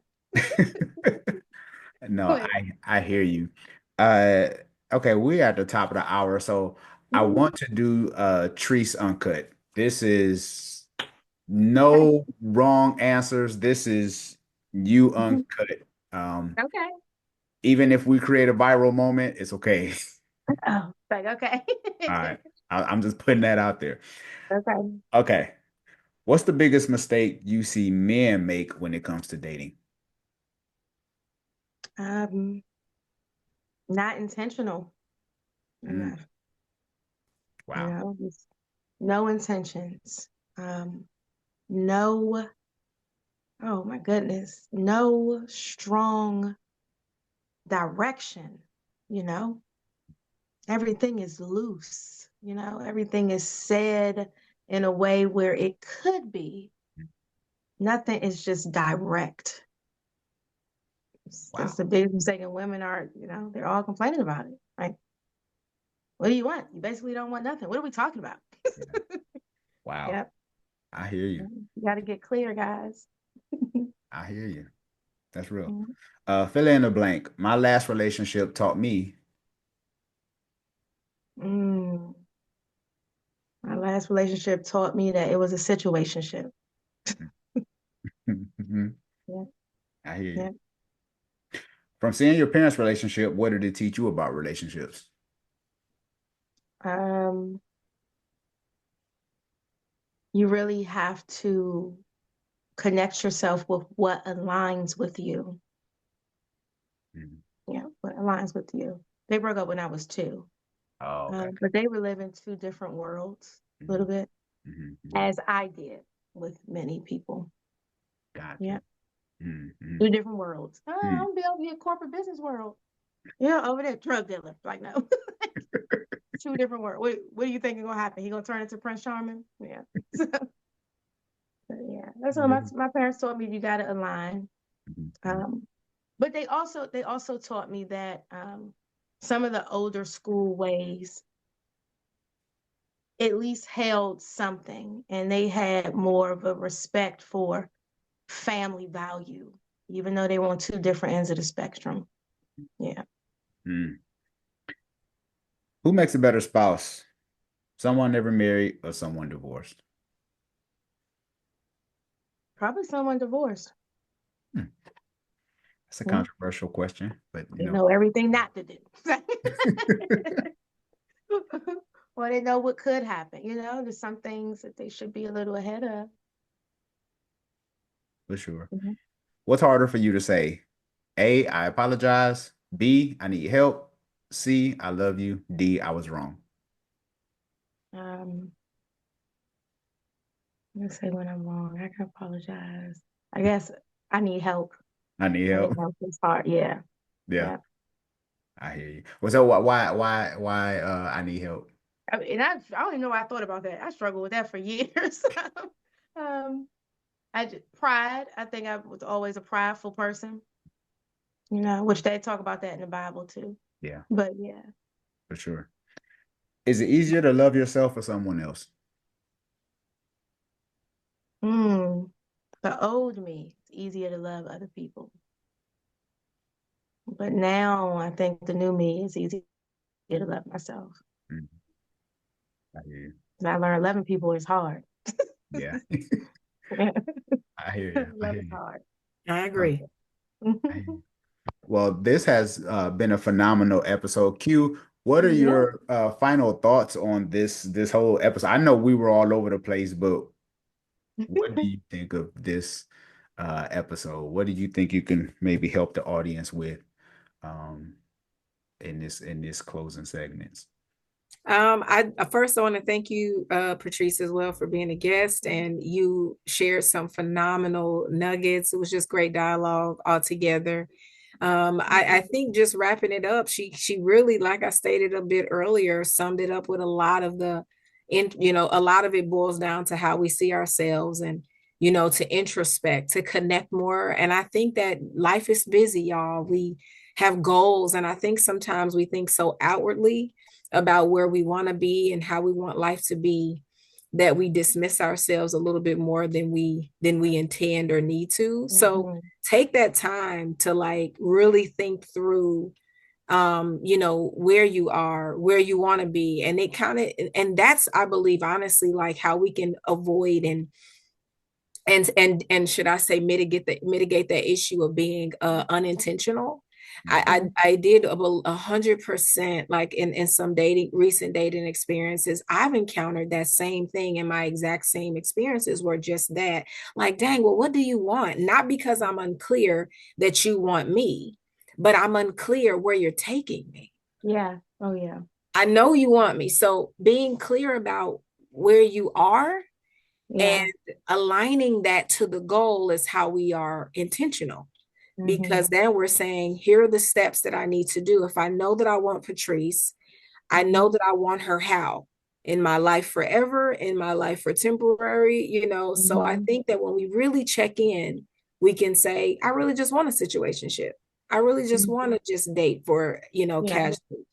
no, Go ahead. I hear you. Uh, okay, we're at the top of the hour, so I Mhm. want to do Treese Uncut. This is Okay. no wrong answers. This is you Mhm. uncut. Um, Okay. even if we create a viral moment, it's okay. Oh, like, okay. All right. I'm just putting that out there. Okay. Okay. What's the biggest mistake you see men make when it comes to dating? Um, Not intentional Mm, enough, wow. just no intentions. No, oh my goodness, no strong direction, you know? Everything is loose, everything is said in a way where it could be. Nothing is just direct. Wow. That's the biggest mistake, and women are, they're all complaining about it. Like, what do you want? You basically don't want nothing. What are we talking about? Yeah. Wow. Yep. I hear you. You got to get clear, guys. I hear you. That's real. Mhm. Fill in the blank. My last relationship taught me. Mm. My last relationship taught me that it was a situationship. Yeah, I hear you. yeah. From seeing your parents' relationship, what did it teach you about relationships? Um, you really have to connect yourself with what aligns with you. Mhm. Yeah, what aligns with you. They broke up when I was 2, Oh, okay. but they were living 2 different worlds a little Mhm, bit, mhm, mhm. as I did with many people. Gotcha. Yeah, Mhm, mhm, 2 different worlds. Oh, I'm mhm. gonna be over here corporate business world. Yeah, over there drug dealer. Like, no. 2 different worlds. What do you think is gonna happen? He gonna turn into Prince Charming? Yeah. So, yeah, that's what my parents taught me. You got to align. Mhm, mhm. Um, but they also taught me that some of the older school ways at least held something, and they had more of a respect for family value, even though they were on 2 different ends of the spectrum. Yeah, Mm. Who makes a better spouse? Someone never married or someone divorced? probably someone divorced. Hmm. That's a Yeah. controversial question, but They know everything not to do. Or they know what could happen. There's some things that they should be a little ahead of. for sure. Mhm. What's harder for you to say? A, I apologize. B, I need help. C, I love you. D, I was wrong. Um, let's say when I'm wrong, I can apologize. I guess I need help. I need I think help. help is hard. Yeah, Yeah, yeah. I hear you. Well, so why I need help? I don't even know why I thought about that. I struggled with that for years. um, pride. I think I was always a prideful person. Which they talk about that in the Bible too. Yeah, But yeah. for sure. Is it easier to love yourself or someone else? Mm, the old me, it's easier to love other people. But now I think the new me is easier to love myself. Mm, I hear you. 'Cause I learned loving people is hard. Yeah, I hear you. I Love hear is you. I Oh, agree. I hear you. Well, this has been a phenomenal episode. Q, what are Yeah. your final thoughts on this whole episode? I know we were all over the place, but what do you think of this episode? What do you think you can maybe help the audience with um, in this closing segments? I first I want to thank you, Patrice, as well for being a guest, and you shared some phenomenal nuggets. It was just great dialogue altogether. I think just wrapping it up, she really, like I stated a bit earlier, summed it up with a lot of a lot of it boils down to how we see ourselves and to introspect, to connect more. And I think that life is busy, y'all. We have goals, and I think sometimes we think so outwardly about where we want to be and how we want life to be that we dismiss ourselves a little bit more than we intend or need to. So Mhm. take that time to like really think through where you are, where you want to be. And it kind of, and that's, I believe, honestly, like how we can avoid and should I say mitigate that issue of being unintentional. Mhm. I did 100%, like in some recent dating experiences. I've encountered that same thing in my exact same experiences were just that, like, dang, well, what do you want? Not because I'm unclear that you want me, but I'm unclear where you're taking me. Yeah. Oh yeah. I know you want me. So being clear about where you are and Yeah. aligning that to the goal is how we are intentional. Because Mhm. then we're saying, here are the steps that I need to do. If I know that I want Patrice, I know Mhm. that I want her how? In my life forever, in my life for temporary. So I Mhm. think that when we really check in, we can say, I really just want a situationship. I really just Mhm. want to just date for, Yeah. casual.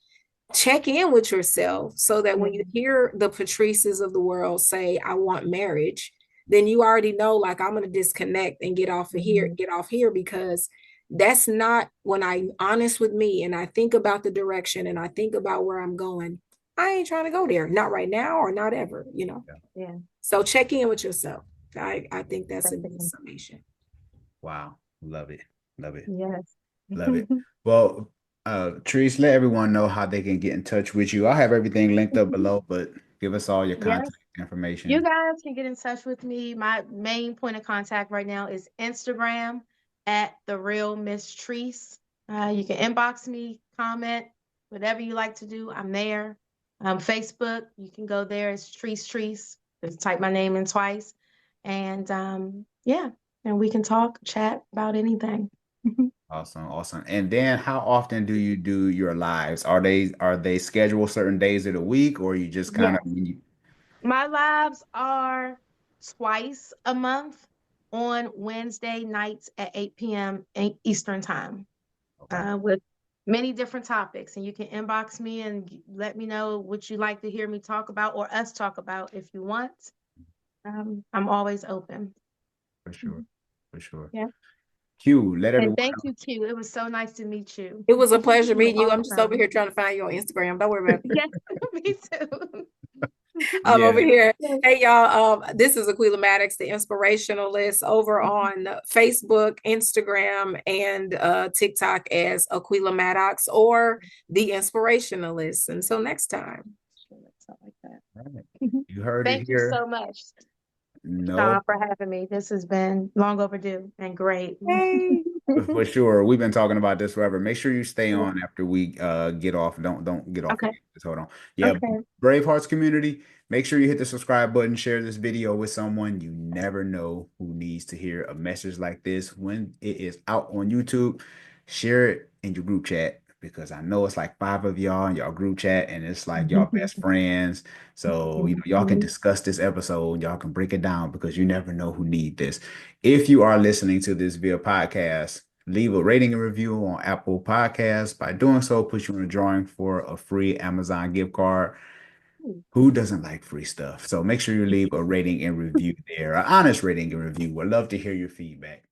Check in with yourself so that Yeah. when you hear the Patrices of the world say, I want marriage, then you already know, like, I'm going to disconnect and Mhm. get off here, because that's not, when I'm honest with me and I think about the direction and I think about where I'm going, I ain't trying to go there, not right now or not ever. Yeah. Yeah. So check in with yourself. I think that's a good Definitely. summation. Wow. Love it. Love it. Yes. Love it. Well, Therese, let everyone know how they can get in touch with you. I'll have everything linked up below, but give us all your contact Yes. You information. guys can get in touch with me. My main point of contact right now is Instagram at the real Miss Treese. You can inbox me, comment, whatever you like to do. I'm there. Facebook, you can go there. It's Treese Treese. Just type my name in twice, and yeah, and we can talk, chat about anything. Awesome, awesome. And then how often do you do your lives? Are they scheduled certain days of the week, or you just kind of Yes. when you My lives are twice a month on Wednesday nights at 8 p.m. Eastern time, okay, with many different topics. And you can inbox me and let me know what you'd like to hear me talk about or us talk about if you want. I'm always open. for sure, Mhm. for sure. Yeah. Q, let And everyone thank know. you, Q. It was so nice to meet you. It was a pleasure You're meeting you. I'm just over awesome. here trying to find you on Instagram. Don't worry about it. Yes, me too. I'm over Yeah, here. Yes. Hey, y'all. This is Aquila Maddox, the inspirationalist, over on Facebook, Instagram, and TikTok as Aquila Maddox or the inspirationalist. Until next time. Sure, something like that. all right. You heard it Thank you so here. much, No, Sean, for having me. This has been long overdue and great. Hey. for sure. We've been talking about this forever. Make sure you stay on after we get off. Don't get off Okay. yet. Just hold on. Yeah, Okay. Brave Hearts community, make sure you hit the subscribe button, share this video with someone. You never know who needs to hear a message like this when it is out on YouTube. Share it in your group chat because I know it's like 5 of y'all in y'all group chat and it's like y'all best friends. So, y'all can discuss this episode. Y'all can break it down because you never know who need this. If you are listening to this via podcast, leave a rating and review on Apple Podcasts. By doing so, puts you in a drawing for a free Amazon gift card. Who doesn't like free stuff? So make sure you leave a rating and review there, an honest rating and review. We'd love to hear your feedback.